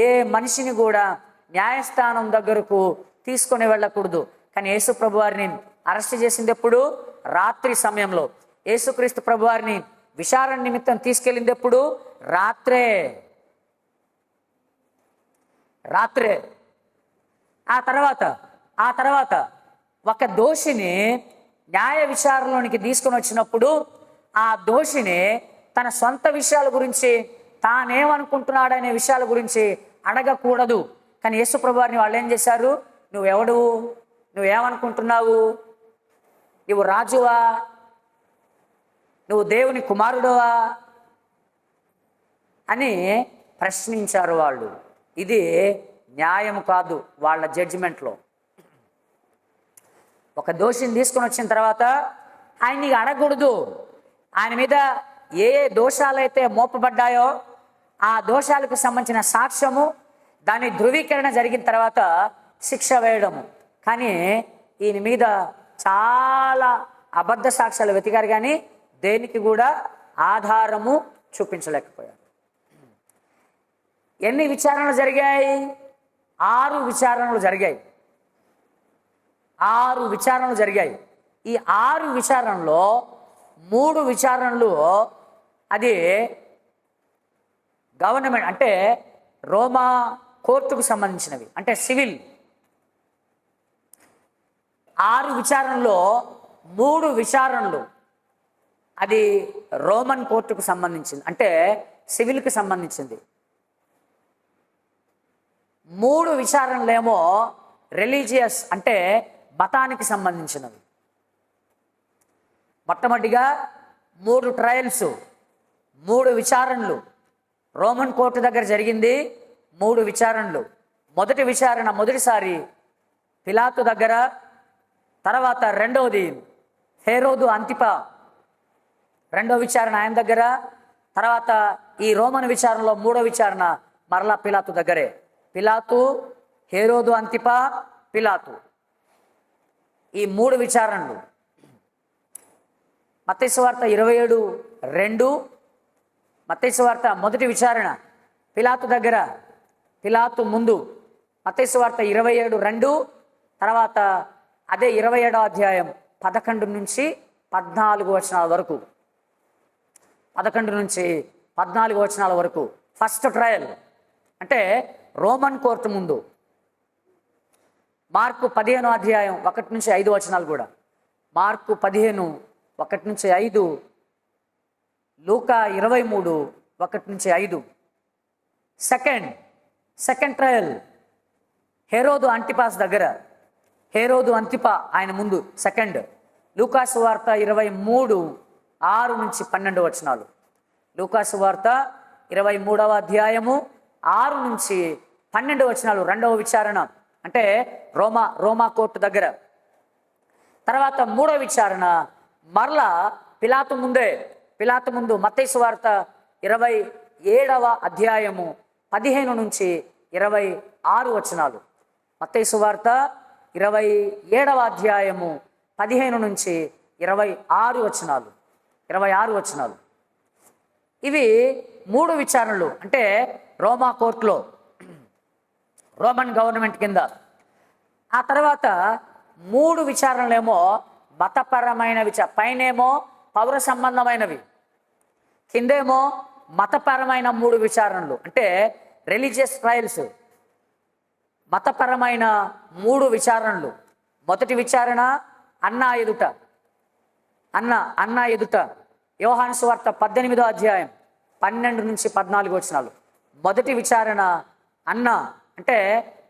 ఏ మనిషిని కూడా న్యాయస్థానం దగ్గరకు తీసుకొని వెళ్ళకూడదు. కానీ యేసు ప్రభు వారిని అరెస్ట్ చేసింది ఎప్పుడు? రాత్రి సమయంలో. యేసుక్రీస్తు ప్రభు వారిని విచారణ నిమిత్తం తీసుకెళ్ళింది ఎప్పుడు? రాత్రే. ఆ తర్వాత ఒక దోషిని న్యాయ విచారణలోనికి తీసుకొని వచ్చినప్పుడు ఆ దోషిని తన సొంత విషయాల గురించి, తానేమనుకుంటున్నాడనే విషయాల గురించి అడగకూడదు. కానీ యేసు ప్రభు వారిని వాళ్ళు ఏం చేశారు? నువ్వెవడు? నువ్వేమనుకుంటున్నావు? నువ్వు రాజువా? నువ్వు దేవుని కుమారుడువా అని ప్రశ్నించారు వాళ్ళు. ఇది న్యాయం కాదు వాళ్ళ జడ్జిమెంట్లో. ఒక దోషిని తీసుకొని వచ్చిన తర్వాత ఆయన్ని అడగకూడదు. ఆయన మీద ఏ ఏ దోషాలైతే మోపబడ్డాయో ఆ దోషాలకు సంబంధించిన సాక్ష్యము, దాని ధృవీకరణ జరిగిన తర్వాత శిక్ష వేయడము. కానీ ఈయన మీద చాలా అబద్ధ సాక్ష్యాలు వెతికారు, కానీ దేనికి కూడా ఆధారము చూపించలేకపోయారు. ఎన్ని విచారణలు జరిగాయి? 6 విచారణలు జరిగాయి. 6 విచారణలు జరిగాయి. ఈ 6 విచారణలో 3 విచారణలు అది గవర్నమెంట్, అంటే రోమా కోర్టుకు సంబంధించినవి, అంటే సివిల్. 6 విచారణలో 3 విచారణలు అది రోమన్ కోర్టుకు సంబంధించింది, అంటే సివిల్కి సంబంధించింది. 3 విచారణలేమో రిలీజియస్, అంటే మతానికి సంబంధించినవి. మొట్టమొదటిగా 3 ట్రయల్స్, 3 విచారణలు రోమన్ కోర్టు దగ్గర జరిగింది. 3 విచారణలు. మొదటి విచారణ మొదటిసారి పిలాతు దగ్గర, తర్వాత రెండవది హేరోదు అంతిపా, రెండో విచారణ ఆయన దగ్గర, తర్వాత ఈ రోమన్ విచారణలో 3వ విచారణ మరలా పిలాతు దగ్గరే. పిలాతు, హేరోదు అంతిపా, పిలాతు, ఈ 3 విచారణలు. మత్తయి సువార్త 27:2, మత్తయి సువార్త మొదటి విచారణ పిలాతు దగ్గర, పిలాతు ముందు. మత్తయి సువార్త 27:2, తర్వాత అదే 27వ అధ్యాయం 11 నుంచి 14 వచనాల వరకు, 11 నుంచి 14 వచనాల వరకు ఫస్ట్ ట్రయల్, అంటే రోమన్ కోర్టు ముందు. మార్కు 15వ అధ్యాయం 1 నుంచి 5 వచనాలు కూడా. మార్కు 15:1 నుంచి 5, లూకా 23:1 నుంచి 5. సెకండ్ ట్రయల్ హేరోదు అంతిపాస్ దగ్గర, హేరోదు అంతిపా ఆయన ముందు సెకండ్. లూకాసు వార్త 23:6 నుంచి 12 వచనాలు. లూకాసు వార్త 23వ అధ్యాయము 6 నుంచి 12 వచనాలు రెండవ విచారణ, అంటే రోమా కోర్టు దగ్గర. తర్వాత 3వ విచారణ మరలా పిలాతు ముందు మత్తయి సువార్త 27వ అధ్యాయము 15 నుంచి 26 వచనాలు. మత్తయి సువార్త 27వ అధ్యాయము 15 నుంచి 26 వచనాలు. ఇవి 3 విచారణలు, అంటే రోమా కోర్టులో, రోమన్ గవర్నమెంట్ కింద. ఆ తర్వాత 3 విచారణలేమో మతపరమైన పైనేమో పౌర సంబంధమైనవి, కిందేమో మతపరమైన 3 విచారణలు, అంటే రిలీజియస్ ట్రయల్స్. మతపరమైన 3 విచారణలు. మొదటి విచారణ అన్నా ఎదుట అన్నా ఎదుట యోహాను సువార్త 18వ అధ్యాయం 12 నుంచి 14 వచనాలు. మొదటి విచారణ అన్న అంటే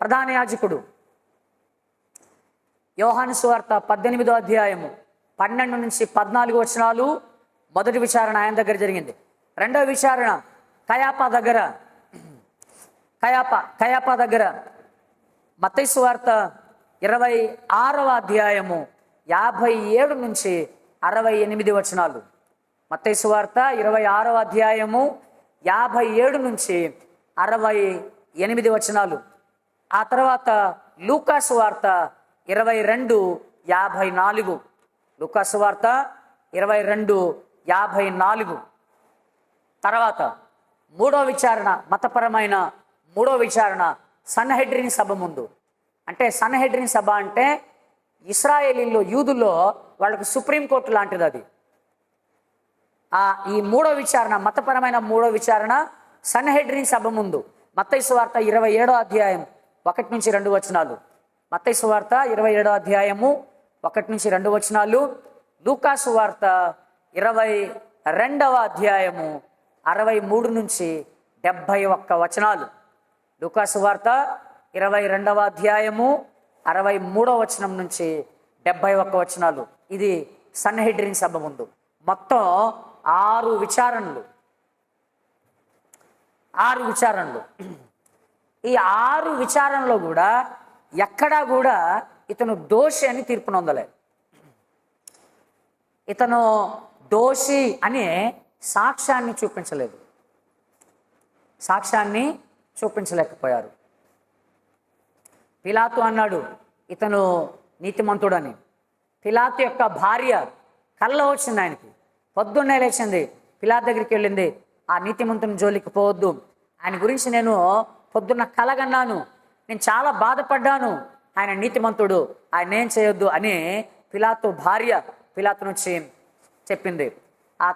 ప్రధాన యాజకుడు. యోహాను సువార్త 18వ అధ్యాయము 12 నుంచి 14 వచనాలు. మొదటి విచారణ ఆయన దగ్గర జరిగింది. రెండవ విచారణ కయాపా దగ్గర మత్తయి సువార్త 26వ అధ్యాయము 57 నుంచి 68 వచనాలు. మత్తయి సువార్త 26వ అధ్యాయము 57 నుంచి 68 వచనాలు. ఆ తర్వాత లూకా సువార్త 22:54. లూకా సువార్త 22:54. తర్వాత మూడో విచారణ, మతపరమైన మూడో విచారణ సన్హెడ్రిన్ సభ ముందు. అంటే సన్హెడ్రిన్ సభ అంటే ఇశ్రాయేలీల్లో, యూదుల్లో వాళ్ళకు సుప్రీంకోర్టు లాంటిది అది. ఈ మూడో విచారణ, మతపరమైన మూడో విచారణ సన్హెడ్రిన్ సభ ముందు. మత్తయి సువార్త 27వ అధ్యాయం 1 నుంచి 2 వచనాలు. మత్తయి సువార్త 27వ అధ్యాయము 1 నుంచి 2 వచనాలు. లూకా సువార్త 22వ అధ్యాయము 63 నుంచి 71 వచనాలు. లూకా సువార్త 22వ అధ్యాయము 63వ వచనం నుంచి 71 వచనాలు. ఇది సన్హెడ్రిన్ సభ ముందు. మొత్తం 6 విచారణలు. ఈ 6 విచారణలో కూడా ఎక్కడా కూడా ఇతను దోషి అని తీర్పు నొందలే. ఇతను దోషి అనే సాక్ష్యాన్ని చూపించలేకపోయారు. పిలాతు అన్నాడు ఇతను నీతిమంతుడని. పిలాతు యొక్క భార్య కల్లో వచ్చింది ఆయనకి. పొద్దున్నే లేచింది, పిలాతు దగ్గరికి వెళ్ళింది, ఆ నీతిమంతుని జోలికి పోవద్దు, ఆయన గురించి నేను పొద్దున్న కలగన్నాను, నేను చాలా బాధపడ్డాను, ఆయన నీతిమంతుడు, ఆయన ఏం చేయొద్దు అని పిలాతు భార్య పిలాతు నుంచి చెప్పింది. ఆ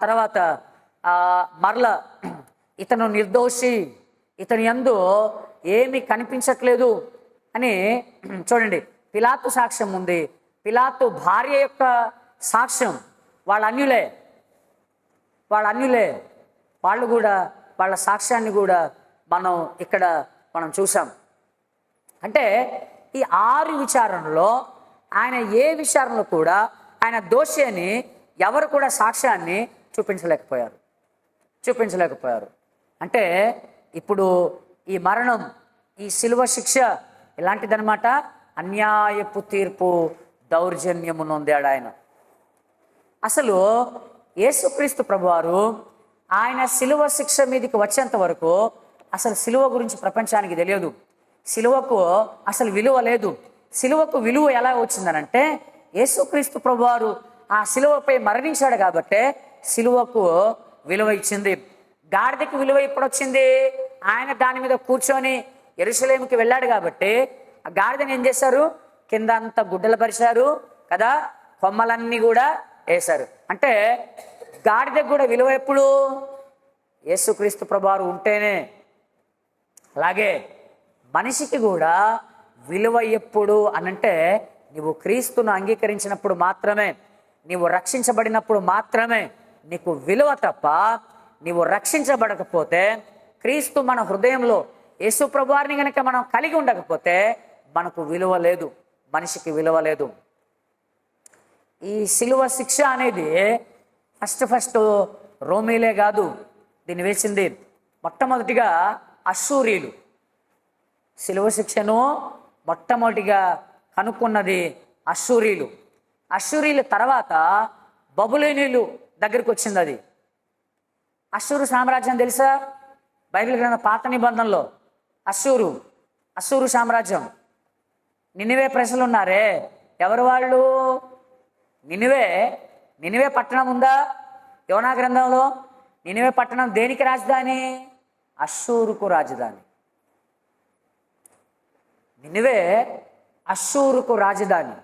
తర్వాత మరల ఇతను నిర్దోషి, ఇతని యందు ఏమీ కనిపించట్లేదు అని చూడండి. పిలాతు సాక్ష్యం ఉంది, పిలాతు భార్య యొక్క సాక్ష్యం. వాళ్ళ అన్యులే, వాళ్ళు కూడా వాళ్ళ సాక్ష్యాన్ని కూడా మనం చూసాం. అంటే ఈ 6 విచారణలో ఆయన ఏ విచారణలో కూడా ఆయన దోషి అని ఎవరు కూడా సాక్ష్యాన్ని చూపించలేకపోయారు. అంటే ఇప్పుడు ఈ మరణం, ఈ శిలువ శిక్ష ఇలాంటిదనమాట. అన్యాయపు తీర్పు, దౌర్జన్యము నొందాడు ఆయన. అసలు యేసుక్రీస్తు ప్రభువారు ఆయన శిలువ శిక్ష మీదకి వచ్చేంత వరకు అసలు శిలువ గురించి ప్రపంచానికి తెలియదు. శిలువకు అసలు విలువ లేదు. శిలువకు విలువ ఎలా వచ్చిందనంటే యేసుక్రీస్తు ప్రభువారు ఆ శిలువపై మరణించాడు కాబట్టే శిలువకు విలువ ఇచ్చింది. గాడిదకి విలువ ఇప్పుడు వచ్చింది. ఆయన దాని మీద కూర్చొని యెరూషలేముకి వెళ్ళాడు కాబట్టి ఆ గాడిదని ఏం చేశారు, కింద అంతా గుడ్డలు పరిచారు కదా, కొమ్మలన్నీ కూడా వేశారు. అంటే గాడిదకు కూడా విలువ ఎప్పుడు, యేసుక్రీస్తు ప్రభువారు ఉంటేనే. అలాగే మనిషికి కూడా విలువ ఎప్పుడు అనంటే నీవు క్రీస్తును అంగీకరించినప్పుడు మాత్రమే, నీవు రక్షించబడినప్పుడు మాత్రమే నీకు విలువ. తప్ప నీవు రక్షించబడకపోతే, క్రీస్తు మన హృదయంలో యేసు ప్రభువారిని కనుక మనం కలిగి ఉండకపోతే మనకు విలువ లేదు, మనిషికి విలువ లేదు. ఈ శిలువ శిక్ష అనేది ఫస్ట్ రోమీలే కాదు, దీన్ని వేసింది మొట్టమొదటిగా అష్షూరీలు. శిలువ శిక్షను మొట్టమొదటిగా కనుక్కున్నది అష్షూరీలు. అష్షూరీల తర్వాత బబులోనీయులు దగ్గరికి వచ్చింది అది. అష్షూరు సామ్రాజ్యం తెలుసా? బైబిల్ గ్రంథం పాత నిబంధనలో అష్షూరు సామ్రాజ్యం. నినివే ప్రజలు ఉన్నారే, ఎవరు వాళ్ళు? నినివే పట్టణం ఉందా యోనా గ్రంథంలో? నినివే పట్టణం దేనికి రాజధాని? అష్షూరుకు రాజధాని. నినివే అష్షూరుకు రాజధాని.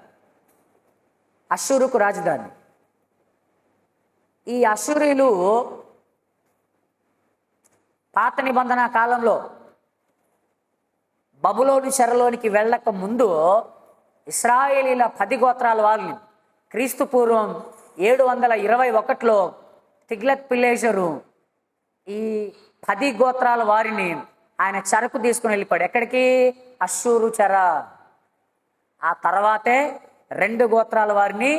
ఈ అష్షూరీలు పాత నిబంధన కాలంలో బబులోను చెరలోనికి వెళ్ళక ముందు ఇశ్రాయేలీల 10 గోత్రాల వారిని క్రీస్తు పూర్వం 721లో తిగ్లత్ పిలేసరు ఈ 10 గోత్రాల వారిని ఆయన చెరకు తీసుకుని వెళ్ళిపోయాడు. ఎక్కడికి? అష్షూరు చెర. ఆ తర్వాతే 2 గోత్రాల వారిని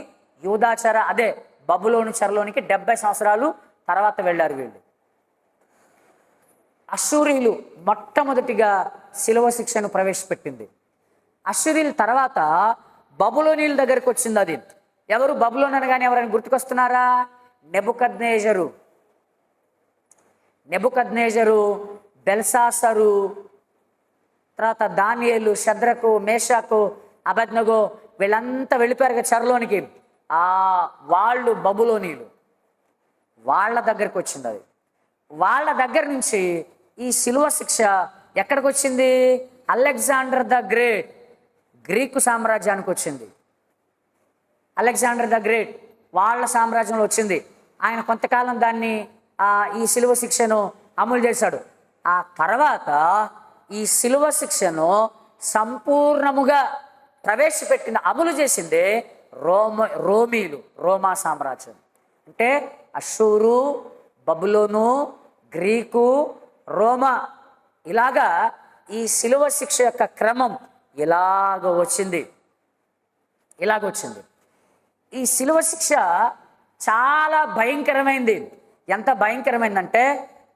యూదా చెర, అదే బబులోను చెరలోనికి 70 సంవత్సరాలు తర్వాత వెళ్ళారు వీళ్ళు. అష్షూరీయులు మొట్టమొదటిగా శిలువ శిక్షను ప్రవేశపెట్టింది. అష్షూరీయుల తర్వాత బబులోనీయుల దగ్గరికి వచ్చింది. అది ఎవరు? బబులోన్ అనగానే ఎవరైనా గుర్తుకొస్తున్నారా? నెబుకద్నేజరు, బెల్షాసరు, తర్వాత దానియేలు, షద్రకు, మేషాకు, అబేద్నెగో వీళ్ళంతా వెళ్ళిపోయారు కదా చెరలోనికి. వాళ్ళు బబులోనీయులు. వాళ్ళ దగ్గరికి వచ్చింది అది. వాళ్ళ దగ్గర నుంచి ఈ శిలువ శిక్ష ఎక్కడికి వచ్చింది? అలెగ్జాండర్ ద గ్రేట్, గ్రీకు సామ్రాజ్యానికి వచ్చింది. అలెగ్జాండర్ ద గ్రేట్ వాళ్ళ సామ్రాజ్యంలో వచ్చింది. ఆయన కొంతకాలం దాన్ని ఈ శిలువ శిక్షను అమలు చేశాడు. ఆ తర్వాత ఈ శిలువ శిక్షను సంపూర్ణముగా ప్రవేశపెట్టిన, అమలు చేసిందే రోమీలు, రోమా సామ్రాజ్యం. అంటే అష్షూరు, బబులోను, గ్రీకు, రోమా, ఇలాగా ఈ శిలువ శిక్ష యొక్క క్రమం ఇలాగ వచ్చింది. ఈ శిలువ శిక్ష చాలా భయంకరమైంది. ఎంత భయంకరమైందంటే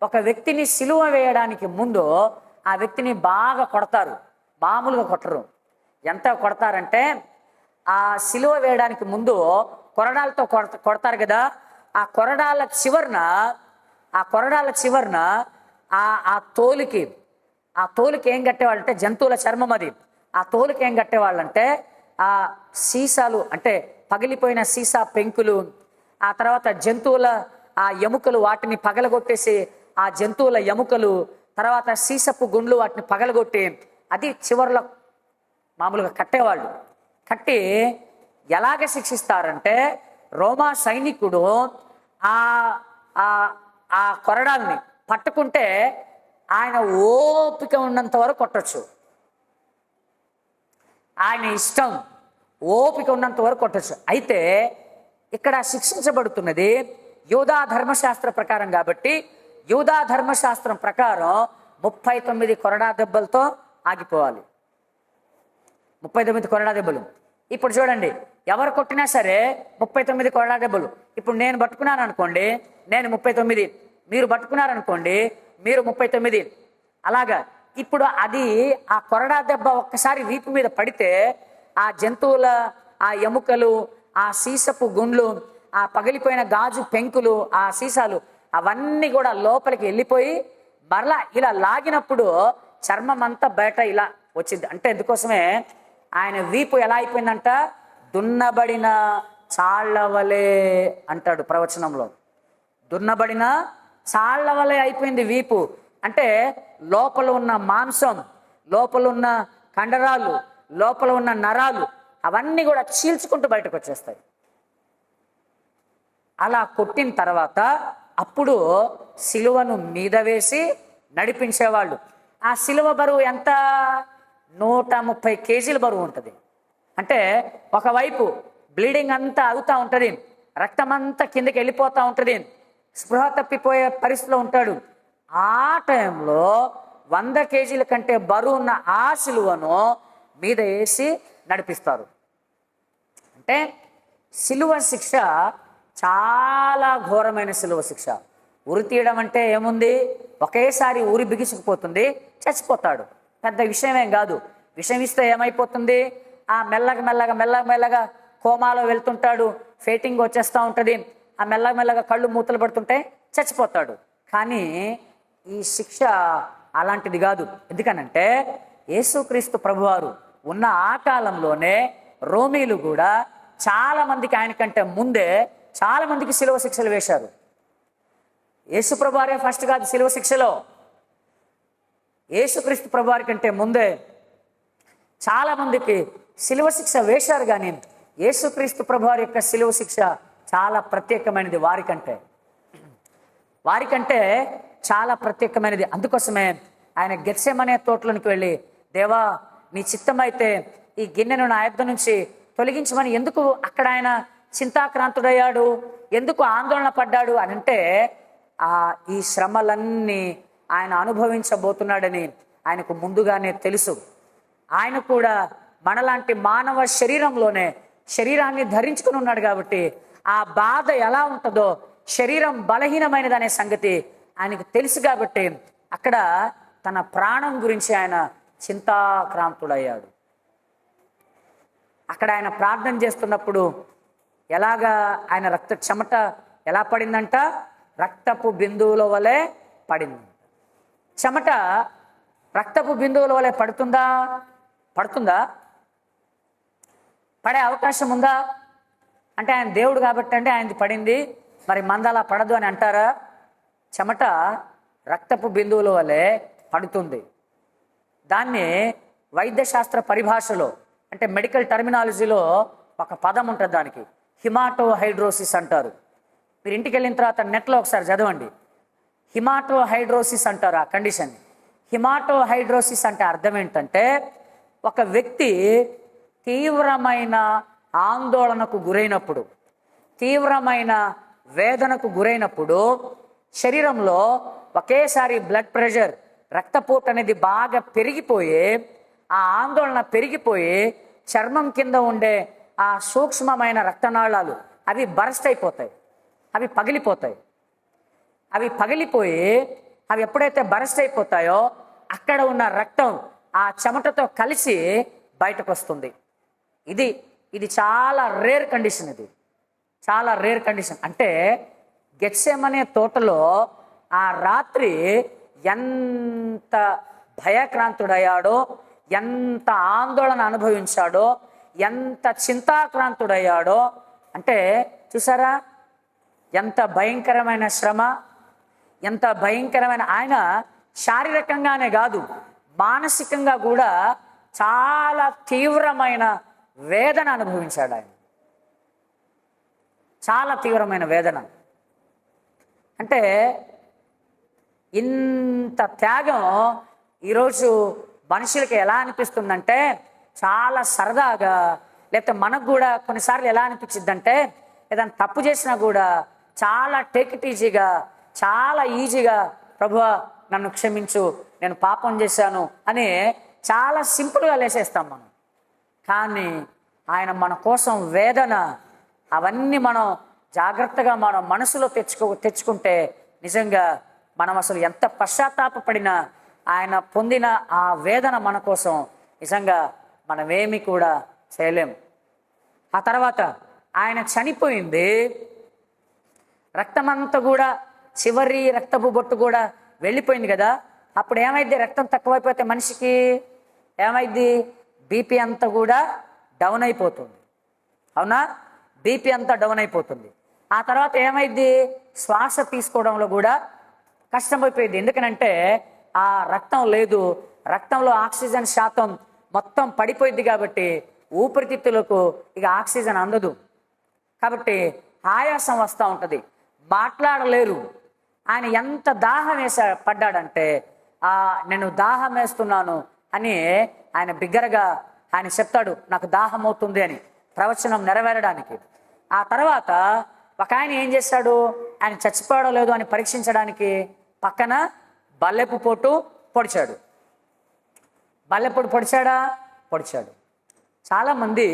ఒక వ్యక్తిని శిలువ వేయడానికి ముందు ఆ వ్యక్తిని బాగా కొడతారు, మామూలుగా కొట్టరు. ఎంత కొడతారంటే ఆ శిలువ వేయడానికి ముందు కొరడాలతో కొడతారు కదా. ఆ కొరడాల చివరన ఆ తోలుకి ఏం కట్టేవాళ్ళంటే, జంతువుల చర్మం అది. ఆ తోలుకి ఏం కట్టేవాళ్ళంటే ఆ సీసాలు, అంటే పగిలిపోయిన సీసా పెంకులు, ఆ తర్వాత జంతువుల ఆ ఎముకలు, వాటిని పగలగొట్టేసి ఆ జంతువుల ఎముకలు, తర్వాత సీసపు గుండ్లు, వాటిని పగలగొట్టి అది చివరిలో మామూలుగా కట్టేవాళ్ళు. కట్టి ఎలాగ శిక్షిస్తారంటే, రోమా సైనికుడు ఆ కొరడాల్ని పట్టుకుంటే ఆయన ఓపిక ఉన్నంత వరకు కొట్టచ్చు. ఆయన ఇష్టం, ఓపిక ఉన్నంత వరకు కొట్టచ్చు. అయితే ఇక్కడ శిక్షించబడుతున్నది యూదా ధర్మశాస్త్ర ప్రకారం కాబట్టి, యూదా ధర్మశాస్త్రం ప్రకారం 39 కొరడా దెబ్బలతో ఆగిపోవాలి. 39 కొరడా దెబ్బలు. ఇప్పుడు చూడండి, ఎవరు కొట్టినా సరే 39 కొరడా దెబ్బలు. ఇప్పుడు నేను పట్టుకున్నాను అనుకోండి, నేను 39, మీరు పట్టుకున్నారనుకోండి, మీరు 39. అలాగా ఇప్పుడు అది ఆ కొరడా దెబ్బ ఒక్కసారి వీపు మీద పడితే ఆ జంతువుల ఆ ఎముకలు, ఆ సీసపు గుండ్లు, ఆ పగిలిపోయిన గాజు పెంకులు, ఆ సీసాలు అవన్నీ కూడా లోపలికి వెళ్ళిపోయి మరలా ఇలా లాగినప్పుడు చర్మం అంతా బయట ఇలా వచ్చింది. అంటే ఎందుకోసమే ఆయన వీపు ఎలా అయిపోయిందంట, దున్నబడిన చాళ్ళవలే అంటాడు ప్రవచనంలో. దున్నబడిన చాళ్ళవలే అయిపోయింది వీపు. అంటే లోపల ఉన్న మాంసం, లోపల ఉన్న కండరాలు, లోపల ఉన్న నరాలు అవన్నీ కూడా చీల్చుకుంటూ బయటకు వచ్చేస్తాయి. అలా కొట్టిన తర్వాత అప్పుడు సిలువను మీద వేసి నడిపించేవాళ్ళు. ఆ సిలువ బరువు ఎంత? 130 కేజీల బరువు ఉంటుంది. అంటే ఒకవైపు బ్లీడింగ్ అంతా అవుతూ ఉంటుంది, రక్తం అంతా కిందకి వెళ్ళిపోతూ ఉంటుంది, స్పృహ తప్పిపోయే పరిస్థితిలో ఉంటాడు. ఆ టైంలో 100 కేజీల కంటే బరువు ఉన్న ఆ సిలువను మీద వేసి నడిపిస్తారు. అంటే సిలువ శిక్ష చాలా ఘోరమైన సిలువ శిక్ష. ఉరి తీయడం అంటే ఏముంది, ఒకేసారి ఊరి బిగిసుకుపోతుంది, చచ్చిపోతాడు. పెద్ద విషయమేం కాదు. విషం ఇస్తే ఏమైపోతుంది, ఆ మెల్లగా కోమాలో వెళ్తుంటాడు, ఫేటింగ్ వచ్చేస్తూ ఉంటుంది, ఆ మెల్లగా కళ్ళు మూతలు పడుతుంటే చచ్చిపోతాడు. కానీ ఈ శిక్ష అలాంటిది కాదు. ఎందుకనంటే యేసుక్రీస్తు ప్రభువారు ఉన్న ఆ కాలంలోనే రోమీలు కూడా చాలా మందికి, ఆయన కంటే ముందే చాలా మందికి శిలువ శిక్షలు వేశారు. యేసు ప్రభువారే ఫస్ట్ కాదు శిలువ శిక్షలో. యేసుక్రీస్తు ప్రభువారి కంటే ముందే చాలా మందికి శిలువ శిక్ష వేశారు. కానీ యేసుక్రీస్తు ప్రభువారి యొక్క శిలువ శిక్ష చాలా ప్రత్యేకమైనది, వారికంటే చాలా ప్రత్యేకమైనది. అందుకోసమే ఆయన గెత్సెమనే తోటలోనికి వెళ్ళి, దేవా నీ చిత్తమైతే ఈ గిన్నెను నా యొద్ద నుంచి తొలగించమని ఎందుకు అక్కడ ఆయన చింతాక్రాంతుడయ్యాడు, ఎందుకు ఆందోళన పడ్డాడు అని అంటే ఈ శ్రమలన్నీ ఆయన అనుభవించబోతున్నాడని ఆయనకు ముందుగానే తెలుసు. ఆయన కూడా మనలాంటి మానవ శరీరంలోనే శరీరాన్ని ధరించుకుని ఉన్నాడు కాబట్టి ఆ బాధ ఎలా ఉంటుందో, శరీరం బలహీనమైనదనే సంగతి ఆయనకు తెలుసు కాబట్టి అక్కడ తన ప్రాణం గురించి ఆయన చింతాక్రాంతుడయ్యాడు. అక్కడ ఆయన ప్రార్థన చేస్తున్నప్పుడు ఎలాగా ఆయన రక్త చెమట ఎలా పడిందంట, రక్తపు బిందువుల వలె పడింది. చెమట రక్తపు బిందువుల వలె పడుతుందా? పడే అవకాశం ఉందా? అంటే ఆయన దేవుడు కాబట్టి అంటే ఆయనది పడింది, మరి మందలా పడదు అని అంటారా? చెమట రక్తపు బిందువుల వలె పడుతుంది. దాన్ని వైద్యశాస్త్ర పరిభాషలో అంటే మెడికల్ టర్మినాలజీలో ఒక పదం ఉంటుంది, దానికి హిమాటోహైడ్రోసిస్ అంటారు. మీరు ఇంటికి వెళ్ళిన తర్వాత నెట్లో ఒకసారి చదవండి, హిమాటోహైడ్రోసిస్ అంటారు ఆ కండిషన్. హిమాటోహైడ్రోసిస్ అంటే అర్థం ఏంటంటే ఒక వ్యక్తి తీవ్రమైన ఆందోళనకు గురైనప్పుడు, తీవ్రమైన వేదనకు గురైనప్పుడు శరీరంలో ఒకేసారి బ్లడ్ ప్రెషర్, రక్తపోటు అనేది బాగా పెరిగిపోయి ఆ ఆందోళన పెరిగిపోయి చర్మం కింద ఉండే ఆ సూక్ష్మమైన రక్తనాళాలు అవి బరస్ట్ అయిపోతాయి, అవి పగిలిపోతాయి. అవి పగిలిపోయి అవి ఎప్పుడైతే బరస్ట్ అయిపోతాయో అక్కడ ఉన్న రక్తం ఆ చెమటతో కలిసి బయటకు వస్తుంది. ఇది చాలా రేర్ కండిషన్. ఇది చాలా రేర్ కండిషన్. అంటే గెత్సెమనే తోటలో ఆ రాత్రి ఎంత భయక్రాంతుడయ్యాడో, ఎంత ఆందోళన అనుభవించాడో, ఎంత చింతాక్రాంతుడయ్యాడో. అంటే చూసారా ఎంత భయంకరమైన శ్రమ, ఎంత భయంకరమైన. ఆయన శారీరకంగానే కాదు మానసికంగా కూడా చాలా తీవ్రమైన వేదన అనుభవించాడు. ఆయన చాలా తీవ్రమైన వేదన. అంటే ఇంత త్యాగం ఈరోజు మనుషులకి ఎలా అనిపిస్తుందంటే చాలా సరదాగా, లేకపోతే మనకు కూడా కొన్నిసార్లు ఎలా అనిపించిద్దంటే ఏదైనా తప్పు చేసినా కూడా చాలా టేక్ ఇట్ ఈజీగా, చాలా ఈజీగా ప్రభువా నన్ను క్షమించు, నేను పాపం చేశాను అని చాలా సింపుల్గా లేసేస్తాం మనం. కానీ ఆయన మన కోసం వేదన, అవన్నీ మనం జాగ్రత్తగా మనం మనసులో తెచ్చుకుంటే నిజంగా మనం అసలు ఎంత పశ్చాత్తాపడినా ఆయన పొందిన ఆ వేదన మన కోసం నిజంగా మనమేమి కూడా చేయలేం. ఆ తర్వాత ఆయన చనిపోయింది, రక్తమంతా కూడా చివరి రక్తపు బొట్టు కూడా వెళ్ళిపోయింది కదా. అప్పుడు ఏమైంది? రక్తం తక్కువైపోతే మనిషికి ఏమైంది? బీపీ అంతా కూడా డౌన్ అయిపోతుంది. అవునా? బీపీ అంతా డౌన్ అయిపోతుంది. ఆ తర్వాత ఏమైంది? శ్వాస తీసుకోవడంలో కూడా కష్టమైపోయింది. ఎందుకనంటే ఆ రక్తం లేదు, రక్తంలో ఆక్సిజన్ శాతం మొత్తం పడిపోయింది కాబట్టి ఊపిరితిత్తులకు ఇక ఆక్సిజన్ అందదు. కాబట్టి ఆయాసం వస్తూ ఉంటుంది, మాట్లాడలేరు. ఆయన ఎంత దాహం పడ్డాడంటే నేను దాహం వేస్తున్నాను అని ఆయన బిగ్గరగా ఆయన చెప్తాడు, నాకు దాహం అవుతుంది అని, ప్రవచనం నెరవేరడానికి. ఆ తర్వాత ఒక ఆయన ఏం చేశాడు, ఆయన చచ్చిపోవడం లేదు అని పరీక్షించడానికి పక్కన బల్లెపు పోటు పొడిచాడు. బల్లెపోటు పొడిచాడు. చాలామంది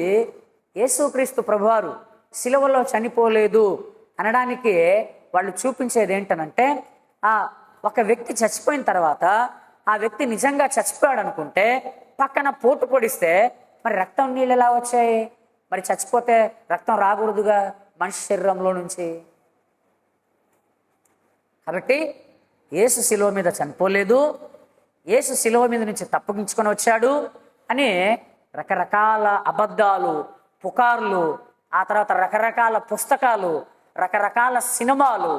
యేసుక్రీస్తు ప్రభువారు సిలువలో చనిపోలేదు అనడానికి వాళ్ళు చూపించేది ఏంటనంటే ఒక వ్యక్తి చచ్చిపోయిన తర్వాత ఆ వ్యక్తి నిజంగా చచ్చిపోయాడు అనుకుంటే పక్కన పోటు పొడిస్తే మరి రక్తం నీళ్ళు ఎలా వచ్చాయి? మరి చచ్చిపోతే రక్తం రాకూడదుగా మనిషి శరీరంలో నుంచి. కాబట్టి యేసు శిలువ మీద చనిపోలేదు, యేసు శిలువ మీద నుంచి తప్పించుకొని వచ్చాడు అని రకరకాల అబద్ధాలు, పుకార్లు, ఆ తర్వాత రకరకాల పుస్తకాలు, రకరకాల సినిమాలు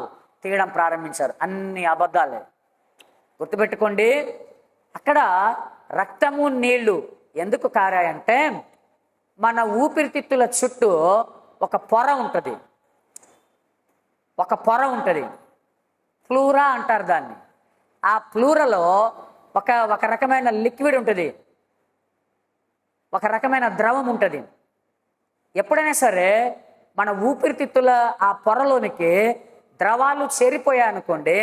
తీయడం ప్రారంభించారు. అన్ని అబద్ధాలే. గుర్తుపెట్టుకోండి, అక్కడ రక్తము నీళ్లు ఎందుకు కారాయంటే మన ఊపిరితిత్తుల చుట్టూ ఒక పొర ఉంటుంది, ప్లూరా అంటారు దాన్ని. ఆ ప్లూరలో ఒక రకమైన లిక్విడ్ ఉంటుంది. ఒక రకమైన ద్రవం ఉంటుంది. ఎప్పుడైనా సరే మన ఊపిరితిత్తుల ఆ పొరలోనికి ద్రవాలు చేరిపోయాయనుకోండి,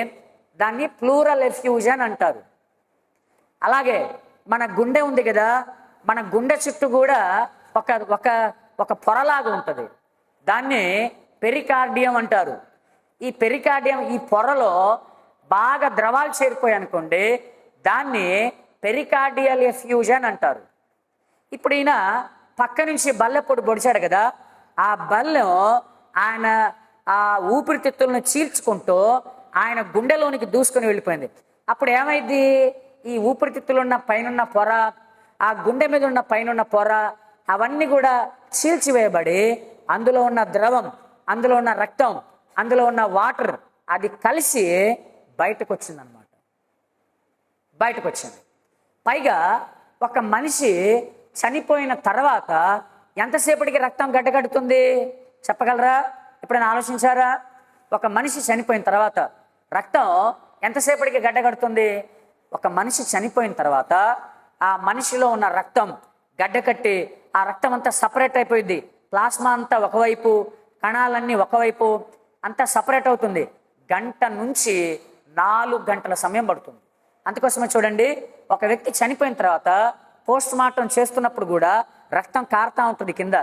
దాన్ని ప్లూరల్ ఎఫ్యూజన్ అంటారు. అలాగే మన గుండె ఉంది కదా, మన గుండె చుట్టూ కూడా ఒక ఒక ఒక పొరలాగా ఉంటుంది. దాన్ని పెరికార్డియం అంటారు. ఈ పెరికార్డియం, ఈ పొరలో బాగా ద్రవాలు చేరిపోయాయనుకోండి, దాన్ని పెరికార్డియల్ ఎఫ్యూజన్ అంటారు. ఇప్పుడు ఈయన పక్క నుంచి బల్లెపొడి పొడిచాడు కదా, ఆ బల్లెం ఆయన ఆ ఊపిరితిత్తులను చీల్చుకుంటూ ఆయన గుండెలోనికి దూసుకొని వెళ్ళిపోయింది. అప్పుడు ఏమైంది? ఈ ఊపిరితిత్తులు ఉన్న పైన పొర, ఆ గుండె మీద ఉన్న పైన పొర, అవన్నీ కూడా చీల్చివేయబడి అందులో ఉన్న ద్రవం, అందులో ఉన్న రక్తం, అందులో ఉన్న వాటర్ అది కలిసి బయటకు వచ్చిందనమాట. బయటకు వచ్చింది. పైగా ఒక మనిషి చనిపోయిన తర్వాత ఎంతసేపటికి రక్తం గడ్డగడుతుంది చెప్పగలరా? ఎప్పుడైనా ఆలోచించారా? ఒక మనిషి చనిపోయిన తర్వాత రక్తం ఎంతసేపటికి గడ్డగడుతుంది? ఒక మనిషి చనిపోయిన తర్వాత ఆ మనిషిలో ఉన్న రక్తం గడ్డకట్టి ఆ రక్తం అంతా సపరేట్ అయిపోయింది. ప్లాస్మా అంతా ఒకవైపు, కణాలన్నీ ఒకవైపు, అంతా సపరేట్ అవుతుంది. గంట నుంచి 4 గంటల సమయం పడుతుంది. అందుకోసమే చూడండి, ఒక వ్యక్తి చనిపోయిన తర్వాత పోస్ట్ మార్టం చేస్తున్నప్పుడు కూడా రక్తం కారుతా ఉంటుంది కింద.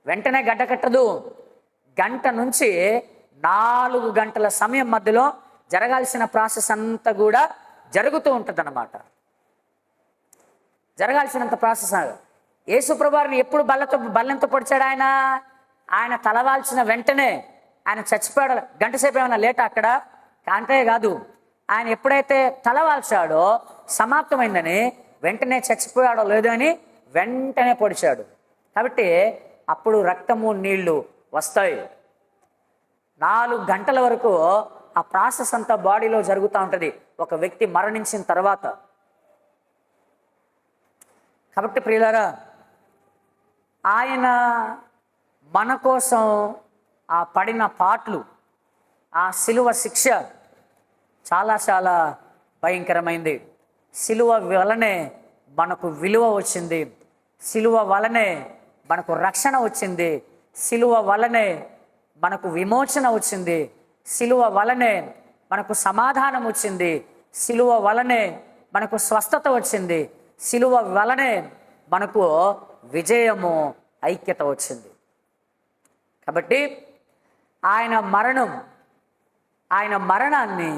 వెంటనే గడ్డ కట్టదు. గంట నుంచి 4 గంటల సమయం మధ్యలో జరగాల్సిన ప్రాసెస్ అంతా కూడా జరుగుతూ ఉంటుంది అన్నమాట. జరగాల్సినంత ప్రాసెస్. యేసుప్రభువారిని ఎప్పుడు బల్లెంతో పొడిచాడు ఆయన? ఆయన తలవాల్చిన వెంటనే ఆయన చచ్చిపోయాడు. గంట సేపు ఏమైనా లేట్ అక్కడ? అంతే కాదు, ఆయన ఎప్పుడైతే తలవాల్చాడో సమాప్తమైందని, వెంటనే చచ్చిపోయాడో లేదో అని వెంటనే పొడిచాడు. కాబట్టి అప్పుడు రక్తము నీళ్లు వస్తాయి. 4 గంటల వరకు ఆ ప్రాసెస్ అంతా బాడీలో జరుగుతూ ఉంటుంది ఒక వ్యక్తి మరణించిన తర్వాత. కాబట్టి ప్రియులారా, ఆయన మన కోసం ఆ పడిన పాట్లు, ఆ సిలువ శిక్ష చాలా చాలా భయంకరమైంది. సిలువ వలనే మనకు విలువ వచ్చింది. సిలువ వలనే మనకు రక్షణ వచ్చింది. సిలువ వలనే మనకు విమోచన వచ్చింది. సిలువ వలనే మనకు సమాధానం వచ్చింది. సిలువ వలనే మనకు స్వస్థత వచ్చింది. సిలువ వలనే మనకు విజయము, ఐక్యత వచ్చింది. కాబట్టి ఆయన మరణాన్ని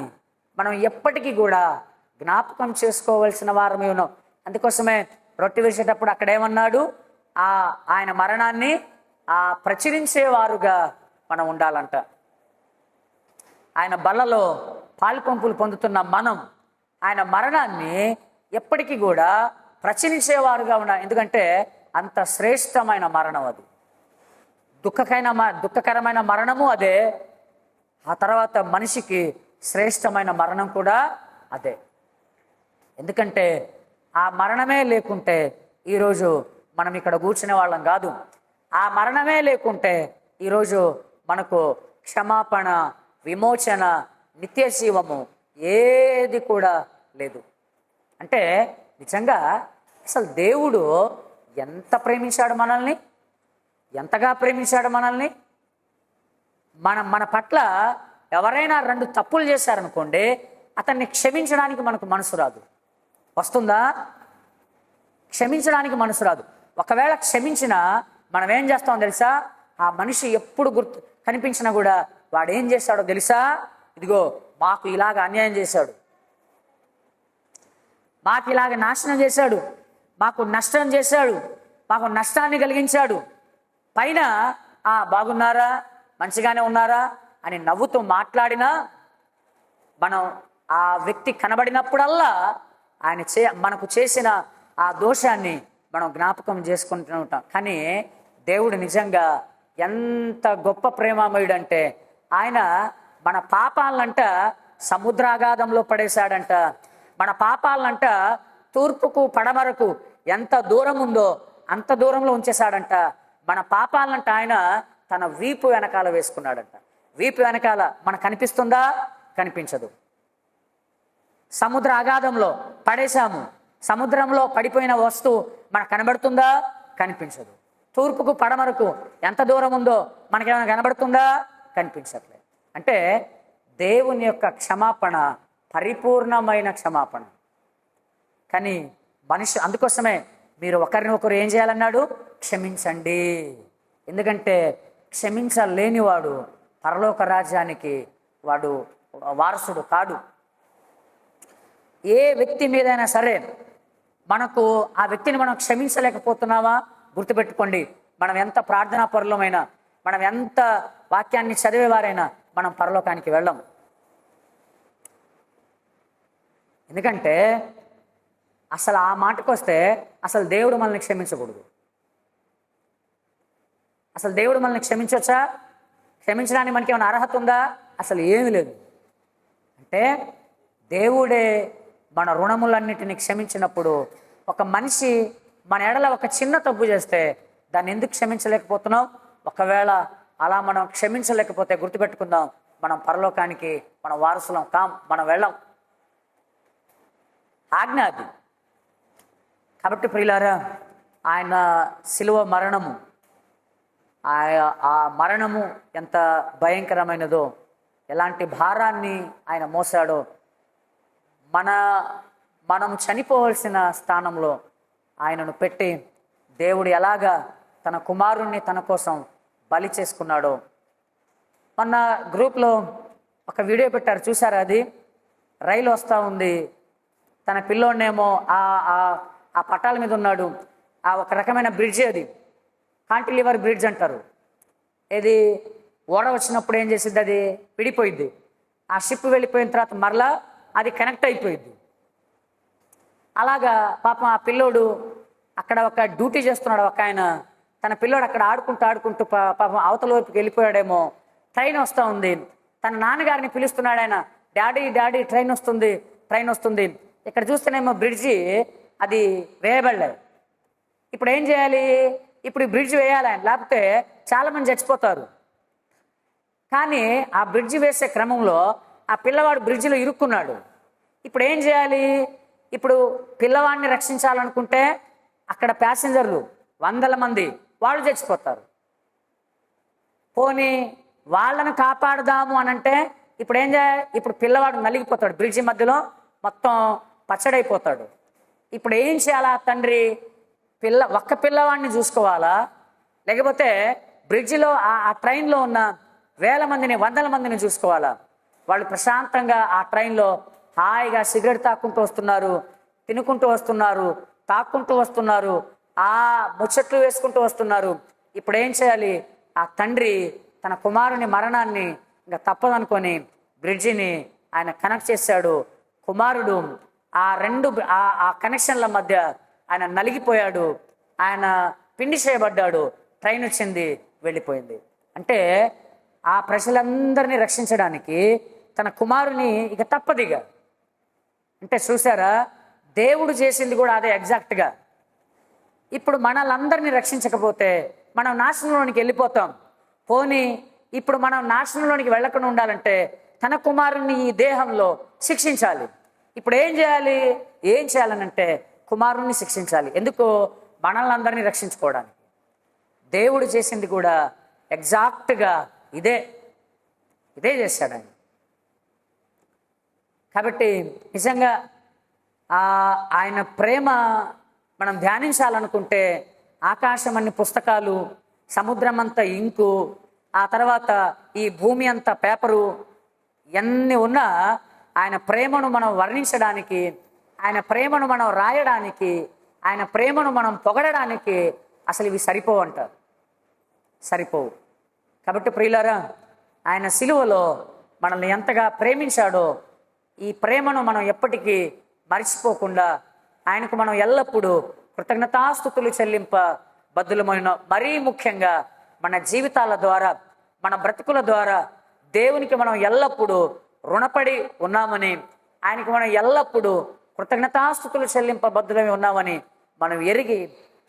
మనం ఎప్పటికీ కూడా జ్ఞాపకం చేసుకోవాల్సిన వారమే ఉన్నాం. అందుకోసమే రొట్టె విరిచేటప్పుడు అక్కడేమన్నాడు? ఆయన మరణాన్ని ప్రచురించేవారుగా మనం ఉండాలంట. ఆయన బల్లలో పాలుపంపులు పొందుతున్న మనం ఆయన మరణాన్ని ఎప్పటికీ కూడా ప్రచురించేవారుగా ఉండాలి. ఎందుకంటే అంత శ్రేష్టమైన మరణం అది. దుఃఖకరమైన మరణము అదే. ఆ తర్వాత మనిషికి శ్రేష్టమైన మరణం కూడా అదే. ఎందుకంటే ఆ మరణమే లేకుంటే ఈరోజు మనం ఇక్కడ కూర్చునే వాళ్ళం కాదు. ఆ మరణమే లేకుంటే ఈరోజు మనకు క్షమాపణ, విమోచన, నిత్య జీవము ఏది కూడా లేదు. అంటే నిజంగా అసలు దేవుడు ఎంత ప్రేమించాడు మనల్ని, ఎంతగా ప్రేమించాడు మనల్ని. మన పట్ల ఎవరైనా 2 తప్పులు చేశారనుకోండి, అతన్ని క్షమించడానికి మనకు మనసు రాదు. వస్తుందా? క్షమించడానికి మనసు రాదు. ఒకవేళ క్షమించినా మనం ఏం చేస్తామో తెలుసా? ఆ మనిషి ఎప్పుడు కనిపించినా కూడా వాడు ఏం చేశాడో తెలుసా? ఇదిగో మాకు ఇలాగ అన్యాయం చేశాడు, మాకు ఇలాగ నాశనం చేశాడు, మాకు నష్టం చేశాడు, మాకు నష్టాన్ని కలిగించాడు. పైన బాగున్నారా, మంచిగానే ఉన్నారా అని నవ్వుతూ మాట్లాడినా మనం ఆ వ్యక్తి కనబడినప్పుడల్లా ఆయన మనకు చేసిన ఆ దోషాన్ని మనం జ్ఞాపకం చేసుకుంటూ ఉంటాం. కానీ దేవుడు నిజంగా ఎంత గొప్ప ప్రేమామయుడంటే ఆయన మన పాపాలనంట సముద్రాగాధంలో పడేశాడంట. మన పాపాలనంట తూర్పుకు పడమరకు ఎంత దూరం ఉందో అంత దూరంలో ఉంచేశాడంట. మన పాపాలనంట ఆయన తన వీపు వెనకాల వేసుకున్నాడంట. వీపు వెనకాల మనకు కనిపిస్తుందా? కనిపించదు. సముద్ర అగాధంలో పడేశాము. సముద్రంలో పడిపోయిన వస్తువు మనకు కనబడుతుందా? కనిపించదు. తూర్పుకు పడమరకు ఎంత దూరం ఉందో మనకేమైనా కనబడుతుందా? కనిపించట్లేదు. అంటే దేవుని యొక్క క్షమాపణ పరిపూర్ణమైన క్షమాపణ. కానీ మనిషి, అందుకోసమే మీరు ఒకరిని ఒకరు ఏం చేయాలన్నాడు? క్షమించండి. ఎందుకంటే క్షమించలేనివాడు పరలోక రాజ్యానికి వాడు వారసుడు కాడు. ఏ వ్యక్తి మీదైనా సరే మనకు ఆ వ్యక్తిని మనం క్షమించలేకపోతున్నావా? గుర్తుపెట్టుకోండి, మనం ఎంత ప్రార్థనా పరులమైనా, మనం ఎంత వాక్యాన్ని చదివేవారైనా మనం పరలోకానికి వెళ్ళం. ఎందుకంటే అసలు ఆ మాటకు వస్తే అసలు దేవుడు మనల్ని క్షమించకూడదు. అసలు దేవుడు మనల్ని క్షమించవచ్చా? క్షమించడానికి మనకి ఏమైనా అర్హత ఉందా? అసలు ఏమీ లేదు. అంటే దేవుడే మన రుణములన్నిటిని క్షమించినప్పుడు, ఒక మనిషి మన ఎడల ఒక చిన్న తప్పు చేస్తే దాన్ని ఎందుకు క్షమించలేకపోతున్నాం? ఒకవేళ అలా మనం క్షమించలేకపోతే గుర్తుపెట్టుకుందాం, మనం పరలోకానికి మనం వారసులం కాం, మనం వెళ్ళం. ఆజ్ఞ అది. కాబట్టి ప్రియులారా, ఆయన శిలువ మరణము, ఆ మరణము ఎంత భయంకరమైనదో, ఎలాంటి భారాన్ని ఆయన మోసాడో, మనం చనిపోవలసిన స్థానంలో ఆయనను పెట్టి దేవుడు ఎలాగా తన కుమారుణ్ణి తన కోసం బలి చేసుకున్నాడో. మొన్న గ్రూప్లో ఒక వీడియో పెట్టారు, చూసారా? అది రైలు వస్తూ ఉంది, తన పిల్లోడినేమో ఆ పట్టాల మీద ఉన్నాడు. ఆ ఒక రకమైన బ్రిడ్జ్, అది కాంటిలివర్ బ్రిడ్జ్ అంటారు. ఇది ఓడ వచ్చినప్పుడు ఏం చేసిద్ది? అది విడిపోయిద్ది. ఆ షిప్ వెళ్ళిపోయిన తర్వాత మరలా అది కనెక్ట్ అయిపోయింది. అలాగా పాపం ఆ పిల్లోడు అక్కడ ఒక డ్యూటీ చేస్తున్నాడు ఒక ఆయన. తన పిల్లోడు అక్కడ ఆడుకుంటూ పాపం అవతల వైపుకి వెళ్ళిపోయాడేమో. ట్రైన్ వస్తూ ఉంది, తన నాన్నగారిని పిలుస్తున్నాడు ఆయన, డాడీ ట్రైన్ వస్తుంది. ఇక్కడ చూస్తేనేమో బ్రిడ్జి అది వేయబడలేదు. ఇప్పుడు ఏం చేయాలి? ఇప్పుడు ఈ బ్రిడ్జ్ వేయాలి ఆయన, లేకపోతే చాలామంది చచ్చిపోతారు. కానీ ఆ బ్రిడ్జి వేసే క్రమంలో ఆ పిల్లవాడు బ్రిడ్జిలో ఇరుక్కున్నాడు. ఇప్పుడు ఏం చేయాలి? ఇప్పుడు పిల్లవాడిని రక్షించాలనుకుంటే అక్కడ ప్యాసింజర్లు 100 మంది, వాళ్ళు చచ్చిపోతారు. పోనీ వాళ్ళను కాపాడుదాము అనంటే ఇప్పుడు ఏం చేయాలి? ఇప్పుడు పిల్లవాడు నలిగిపోతాడు, బ్రిడ్జి మధ్యలో మొత్తం పచ్చడైపోతాడు. ఇప్పుడు ఏం చేయాలా తండ్రి? ఒక్క పిల్లవాడిని చూసుకోవాలా? లేకపోతే బ్రిడ్జిలో ఆ ట్రైన్లో ఉన్న 1000 మందిని 100 మందిని చూసుకోవాలా? వాళ్ళు ప్రశాంతంగా ఆ ట్రైన్లో హాయిగా సిగరెట్ తాక్కుంటూ వస్తున్నారు, తినుకుంటూ వస్తున్నారు, తాక్కుంటూ వస్తున్నారు, ఆ ముచ్చట్లు వేసుకుంటూ వస్తున్నారు. ఇప్పుడు ఏం చేయాలి? ఆ తండ్రి తన కుమారుని మరణాన్ని ఇంకా తప్పదనుకొని బ్రిడ్జిని ఆయన కనెక్ట్ చేశాడు. కుమారుడు ఆ కనెక్షన్ల మధ్య ఆయన నలిగిపోయాడు, ఆయన పిండి చేయబడ్డాడు. ట్రైన్ వచ్చింది, వెళ్ళిపోయింది. అంటే ఆ ప్రజలందరినీ రక్షించడానికి తన కుమారుని ఇక తప్పదిగా. అంటే చూసారా, దేవుడు చేసింది కూడా అదే ఎగ్జాక్ట్గా. ఇప్పుడు మనలందరినీ రక్షించకపోతే మనం నాశనంలోనికి వెళ్ళిపోతాం. పోనీ ఇప్పుడు మనం నాశనంలోనికి వెళ్ళకుండా ఉండాలంటే తన కుమారుని ఈ దేహంలో శిక్షించాలి. ఇప్పుడు ఏం చేయాలనంటే కుమారుణ్ణి శిక్షించాలి. ఎందుకు? మనల్ని అందరినీ రక్షించుకోవడానికి. దేవుడు చేసింది కూడా ఎగ్జాక్ట్గా ఇదే చేశాడు ఆయన. కాబట్టి నిజంగా ఆయన ప్రేమ మనం ధ్యానించాలనుకుంటే ఆకాశం అన్ని పుస్తకాలు, సముద్రం అంతా ఇంకు, ఆ తర్వాత ఈ భూమి అంతా పేపరు, ఎన్ని ఉన్నా ఆయన ప్రేమను మనం వర్ణించడానికి, ఆయన ప్రేమను మనం రాయడానికి, ఆయన ప్రేమను మనం పొగడడానికి అసలు ఇవి సరిపోవు. కాబట్టి ప్రియులారా, ఆయన సిలువలో మనల్ని ఎంతగా ప్రేమించాడో ఈ ప్రేమను మనం ఎప్పటికీ మర్చిపోకుండా ఆయనకు మనం ఎల్లప్పుడూ కృతజ్ఞతాస్తుతులు చెల్లింప బద్దులమైన, మరీ ముఖ్యంగా మన జీవితాల ద్వారా, మన బ్రతుకుల ద్వారా దేవునికి మనం ఎల్లప్పుడూ రుణపడి ఉన్నామని, ఆయనకు మనం ఎల్లప్పుడూ కృతజ్ఞతాస్తుతులు చెల్లింప బద్దులమై ఉన్నామని మనం ఎరిగి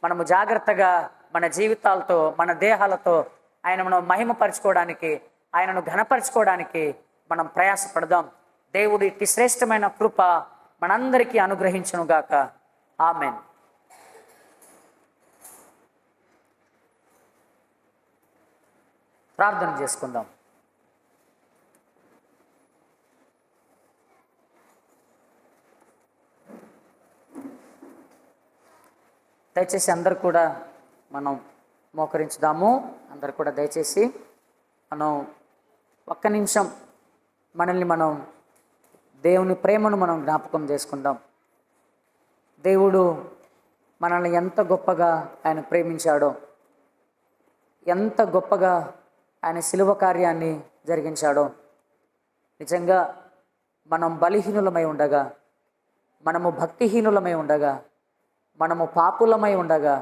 మనము జాగ్రత్తగా మన జీవితాలతో, మన దేహాలతో ఆయనను మహిమపరచుకోవడానికి, ఆయనను ఘనపరచుకోవడానికి మనం ప్రయాసపడదాం. దేవుడి ఇట్టి శ్రేష్టమైన కృప మనందరికీ అనుగ్రహించునుగాక. ఆమేన్. ప్రార్థన చేసుకుందాం. దయచేసి అందరు కూడా మనం మోకరించుదాము. అందరు కూడా దయచేసి మనం ఒక్క నిమిషం మనల్ని మనం దేవుని ప్రేమను మనం జ్ఞాపకం చేసుకుందాం. దేవుడు మనల్ని ఎంత గొప్పగా ఆయన ప్రేమించాడో, ఎంత గొప్పగా ఆయన శిలువ కార్యాన్ని జరిగించాడో. నిజంగా మనం బలహీనులమై ఉండగా, మనము భక్తిహీనులమై ఉండగా, మనము పాపులమై ఉండగా,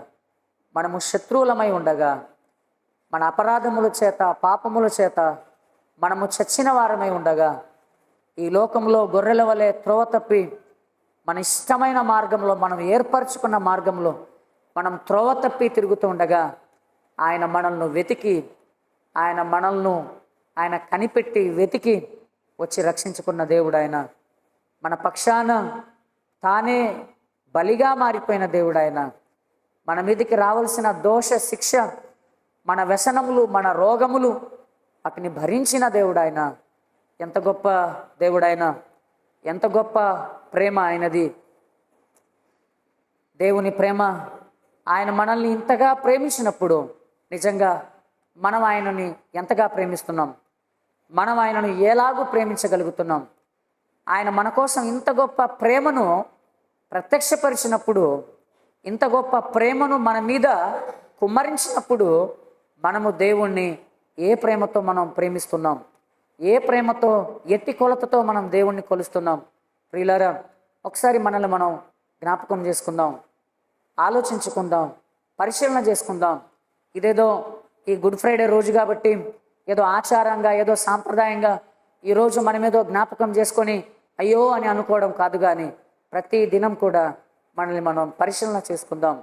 మనము శత్రువులమై ఉండగా, మన అపరాధముల చేత పాపముల చేత మనము చచ్చిన వారమై ఉండగా, ఈ లోకంలో గొర్రెల వలె త్రోవ తప్పి మన ఇష్టమైన మార్గంలో, మనం ఏర్పరచుకున్న మార్గంలో మనం త్రోవ తప్పి తిరుగుతూ ఉండగా, ఆయన మనల్ని వెతికి, ఆయన కనిపెట్టి వెతికి వచ్చి రక్షించుకున్న దేవుడు ఆయన. మన పక్షాన తానే బలిగా మారిపోయిన దేవుడు ఆయన. మన మీదకి రావాల్సిన దోష శిక్ష, మన వ్యసనములు, మన రోగములు వాటిని భరించిన దేవుడు ఆయన. ఎంత గొప్ప దేవుడు ఆయన, ఎంత గొప్ప ప్రేమ ఆయనది. దేవుని ప్రేమ, ఆయన మనల్ని ఇంతగా ప్రేమించినప్పుడు నిజంగా మనం ఆయనని ఎంతగా ప్రేమిస్తున్నాం, మనం ఆయనను ఎలాగూ ప్రేమించగలుగుతున్నాం. ఆయన మన కోసం ఇంత గొప్ప ప్రేమను ప్రత్యక్షపరిచినప్పుడు, ఇంత గొప్ప ప్రేమను మన మీద కుమ్మరించినప్పుడు, మనము దేవుణ్ణి ఏ ప్రేమతో మనం ప్రేమిస్తున్నాం, ఏ ప్రేమతో, ఎట్టి కొలతతో మనం దేవుణ్ణి కొలుస్తున్నాం. ప్రియులారా, ఒకసారి మనల్ని మనం జ్ఞాపకం చేసుకుందాం, ఆలోచించుకుందాం, పరిశీలన చేసుకుందాం. ఇదేదో ఈ గుడ్ ఫ్రైడే రోజు కాబట్టి ఏదో ఆచారంగా, ఏదో సాంప్రదాయంగా ఈరోజు మనమేదో జ్ఞాపకం చేసుకొని అయ్యో అని అనుకోవడం కాదు, కానీ ప్రతి దినం కూడా మనల్ని మనం పరిశీలన చేసుకుందాం.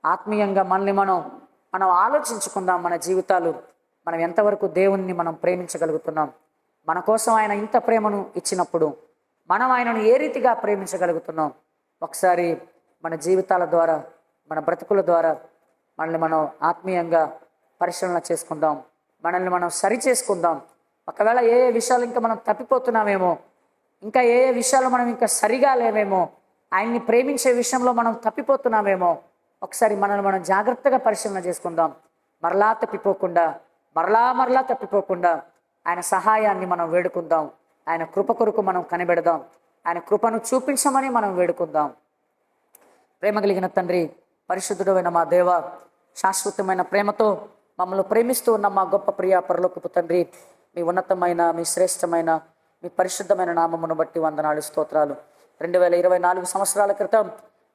ఆత్మీయంగా మనల్ని మనం ఆలోచించుకుందాం. మన జీవితాలు, మనం ఎంతవరకు దేవుణ్ణి మనం ప్రేమించగలుగుతున్నాం. మన కోసం ఆయన ఇంత ప్రేమను ఇచ్చినప్పుడు మనం ఆయనను ఏ రీతిగా ప్రేమించగలుగుతున్నాం. ఒకసారి మన జీవితాల ద్వారా, మన బ్రతుకుల ద్వారా మనల్ని మనం ఆత్మీయంగా పరిశీలన చేసుకుందాం, మనల్ని మనం సరి చేసుకుందాం. ఒకవేళ ఏ విషయాలు ఇంకా మనం తప్పిపోతున్నామేమో, ఇంకా ఏ విషయాలు మనం ఇంకా సరిగా లేవేమో, ఆయన్ని ప్రేమించే విషయంలో మనం తప్పిపోతున్నామేమో, ఒకసారి మనల్ని మనం జాగ్రత్తగా పరిశీలన చేసుకుందాం. మరలా తప్పిపోకుండా ఆయన సహాయాన్ని మనం వేడుకుందాం. ఆయన కృప కొరకు మనం కనిపెడదాం. ఆయన కృపను చూపించమని మనం వేడుకుందాం. ప్రేమ కలిగిన తండ్రి, పరిశుద్ధుడైన మా దేవ, శాశ్వతమైన ప్రేమతో మమ్మల్ని ప్రేమిస్తూ ఉన్న మా గొప్ప ప్రియ పరలోకపు తండ్రి, మీ ఉన్నతమైన, మీ శ్రేష్టమైన, మీ పరిశుద్ధమైన నామమును బట్టి వందనాలు, స్తోత్రాలు. 2024 సంవత్సరాల క్రితం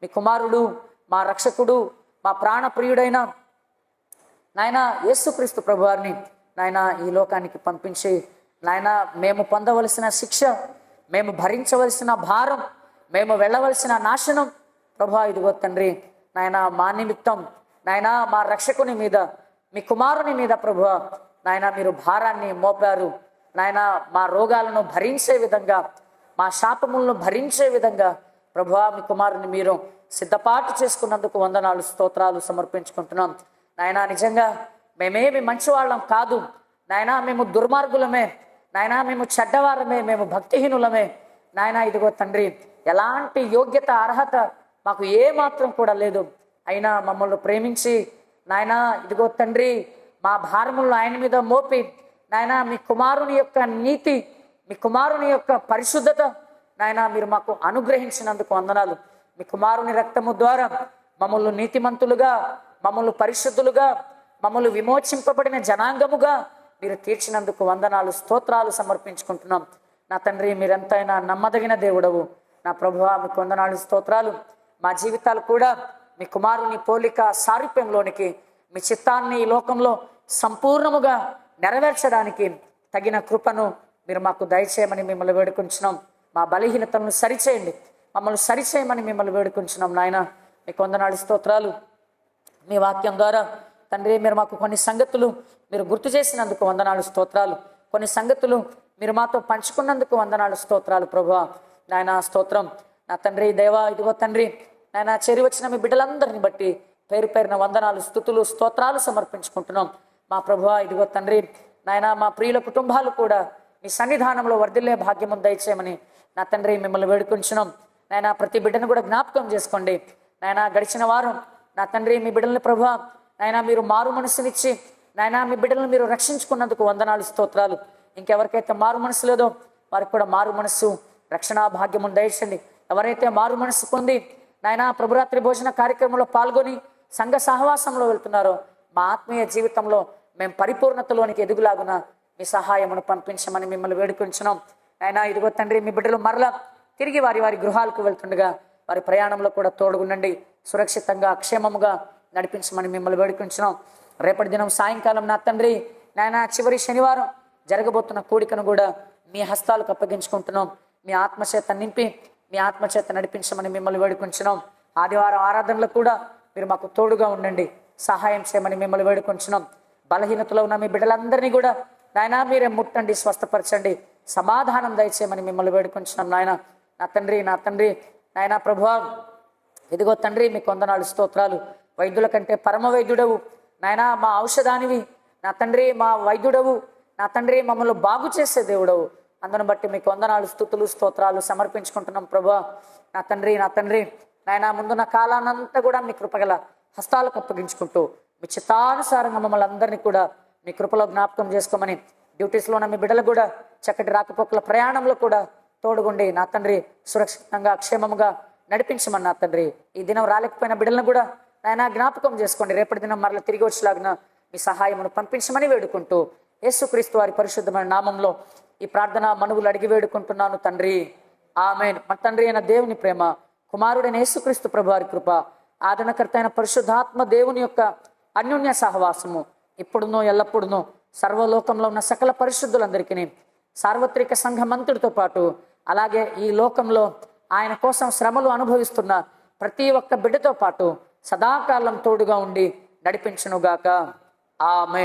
మీ కుమారుడు, మా రక్షకుడు, మా ప్రాణప్రియుడైన నాయన యేసుక్రీస్తు ప్రభువారిని నాయన ఈ లోకానికి పంపించి, నాయన మేము పొందవలసిన శిక్ష, మేము భరించవలసిన భారం, మేము వెళ్ళవలసిన నాశనం ప్రభువా, ఇదిగో తండ్రి నాయన మా నిమిత్తం, నాయన మా రక్షకుని మీద, మీ కుమారుని మీద ప్రభువా నాయన మీరు భారాన్ని మోపారు. నాయన మా రోగాలను భరించే విధంగా, మా శాపములను భరించే విధంగా ప్రభువా మీ కుమారుని మీరు సిద్ధపాటు చేసుకున్నందుకు వందనాలు, స్తోత్రాలు సమర్పించుకుంటున్నాం. నాయన నిజంగా మేమేమి మంచివాళ్ళం కాదు నాయన, మేము దుర్మార్గులమే నాయన, మేము చెడ్డవారమే, మేము భక్తిహీనులమే నాయన. ఇదిగో తండ్రి, ఎలాంటి యోగ్యత, అర్హత మాకు ఏ మాత్రం కూడా లేదు. అయినా మమ్మల్ని ప్రేమించి నాయన ఇదిగో తండ్రి మా భారములను ఆయన మీద మోపి నాయన మీ కుమారుని యొక్క నీతి, మీ కుమారుని యొక్క పరిశుద్ధత నాయన మీరు మాకు అనుగ్రహించినందుకు వందనాలు. మీ కుమారుని రక్తము ద్వారా మమ్మల్ని నీతిమంతులుగా, మమ్మల్ని పరిశుద్ధులుగా, మమ్మల్ని విమోచింపబడిన జనాంగముగా మీరు తీర్చినందుకు వందనాలు, స్తోత్రాలు సమర్పించుకుంటున్నాం. నా తండ్రి, మీరెంతైనా నమ్మదగిన దేవుడవు. నా ప్రభువా మీకు వందనాలు, స్తోత్రాలు. మా జీవితాలు కూడా మీ కుమారుని పోలిక సారూప్యంలోనికి, మీ చిత్తాన్ని ఈ లోకంలో సంపూర్ణముగా నెరవేర్చడానికి తగిన కృపను మీరు మాకు దయచేయమని మిమ్మల్ని వేడుకుంటున్నాం. మా బలహీనతలను సరిచేయండి, మమ్మల్ని సరిచేయమని మిమ్మల్ని వేడుకుంటున్నాం. నాయన మీకు వందనాలు, స్తోత్రాలు. మీ వాక్యం ద్వారా తండ్రి మీరు మాకు కొన్ని సంగతులు మీరు గుర్తు చేసినందుకు వందనాలు, స్తోత్రాలు. కొన్ని సంగతులు మీరు మాతో పంచుకున్నందుకు వందనాలు, స్తోత్రాలు ప్రభువా. నాయన స్తోత్రం. నా తండ్రి దేవా, ఇదిగో తండ్రి నాయన చేరి వచ్చిన మీ బిడ్డలందరిని బట్టి పేరు పేరున వందనాలు, స్తుతులు, స్తోత్రాలు సమర్పించుకుంటున్నాం. మా ప్రభువా, ఇదిగో తండ్రి నాయన మా ప్రియుల కుటుంబాలు కూడా మీ సన్నిధానంలో వర్ధిల్లే భాగ్యము దయచేయమని నా తండ్రి మిమ్మల్ని వేడుకుంటున్నాం. నాయన ప్రతి బిడ్డను కూడా జ్ఞాపకం చేసుకోండి. నాయన గడిచిన వారం నా తండ్రి మీ బిడ్డలని ప్రభువా నాయన మీరు మారు మనసునిచ్చి నాయన మీ బిడ్డలను మీరు రక్షించుకున్నందుకు వందనాలు, స్తోత్రాలు. ఇంకెవరికైతే మారు మనసు లేదో వారికి కూడా మారు మనసు, రక్షణ భాగ్యము దయచేయండి. ఎవరైతే మారు మనసు పొంది నాయన ప్రభురాత్రి భోజన కార్యక్రమంలో పాల్గొని సంఘ సహవాసంలో వెళ్తున్నారో మా ఆత్మీయ జీవితంలో మేము పరిపూర్ణతలోనికి ఎదుగులాగున మీ సహాయమును పంపించమని మిమ్మల్ని వేడుకుంటున్నాం. నాయన ఇదిగో తండ్రి మీ బిడ్డలు మరలా తిరిగి వారి వారి గృహాలకు వెళ్తుండగా వారి ప్రయాణంలో కూడా తోడుగుండండి, సురక్షితంగా క్షేమముగా నడిపించమని మిమ్మల్ని వేడుకుంటున్నాం. రేపటి దినం సాయంకాలం నా తండ్రి నాయన చివరి శనివారం జరగబోతున్న కూడికను కూడా మీ హస్తాలకు అప్పగించుకుంటున్నాం. మీ ఆత్మచేత నింపి మీ ఆత్మచేత నడిపించమని మిమ్మల్ని వేడుకుంటున్నాం. ఆదివారం ఆరాధనలో కూడా మీరు మాకు తోడుగా ఉండండి, సహాయం చేయమని మిమ్మల్ని వేడుకుంటున్నాం. బలహీనతలో ఉన్న మీ బిడ్డలందరినీ కూడా నాయన మీరే ముట్టండి, స్వస్థపరచండి, సమాధానం దయచేయమని మిమ్మల్ని వేడుకుంటున్నాం. నాయన నా తండ్రి నాయన ప్రభువా ఇదిగో తండ్రి మీకు వందనాలు, స్తోత్రాలు. వైద్యుల కంటే పరమ వైద్యుడవు నాయన, మా ఔషధానివి నా తండ్రి, మా వైద్యుడవు నా తండ్రి, మమ్మల్ని బాగు చేసే దేవుడవు. అందును బట్టి మీకు వందనాలు, స్తుతులు, స్తోత్రాలు సమర్పించుకుంటున్నాం. ప్రభువా నా తండ్రి నాయన ముందున్న కాలానంతా కూడా మీ కృపగల హస్తాలకు అప్పగించుకుంటూ మీ చిత్తానుసారంగా మమ్మల్ని అందరినీ కూడా మీ కృపలో జ్ఞాపకం చేసుకోమని, డ్యూటీస్లో ఉన్న మీ బిడ్డలు కూడా చక్కటి రాకపోకల ప్రయాణంలో కూడా తోడుగుండి నా తండ్రి సురక్షితంగా క్షేమముగా నడిపించమని నా తండ్రి. ఈ దినం రాలేకపోయిన బిడ్డలను కూడా నాయన జ్ఞాపకం చేసుకోండి. రేపటి దినం మరలా తిరిగి వచ్చేలాగిన మీ సహాయమును పంపించమని వేడుకుంటూ యేసుక్రీస్తు వారి పరిశుద్ధమైన నామంలో ఈ ప్రార్థన మనవులు అడిగి వేడుకుంటున్నాను తండ్రి, ఆమేన్. మన తండ్రి అయిన దేవుని ప్రేమ, కుమారుడైన యేసుక్రీస్తు ప్రభు వారి కృప, ఆదరణకర్త అయిన పరిశుద్ధాత్మ దేవుని యొక్క అన్యోన్య సహవాసము ఇప్పుడునో ఎల్లప్పుడునో సర్వలోకంలో ఉన్న సకల పరిశుద్ధులందరికీ, సార్వత్రిక సంఘమంతుడితో పాటు అలాగే ఈ లోకంలో ఆయన కోసం శ్రమలు అనుభవిస్తున్న ప్రతి ఒక్క బిడ్డతో పాటు సదాకాలం తోడుగా ఉండి నడిపించునుగాక. ఆమేన్.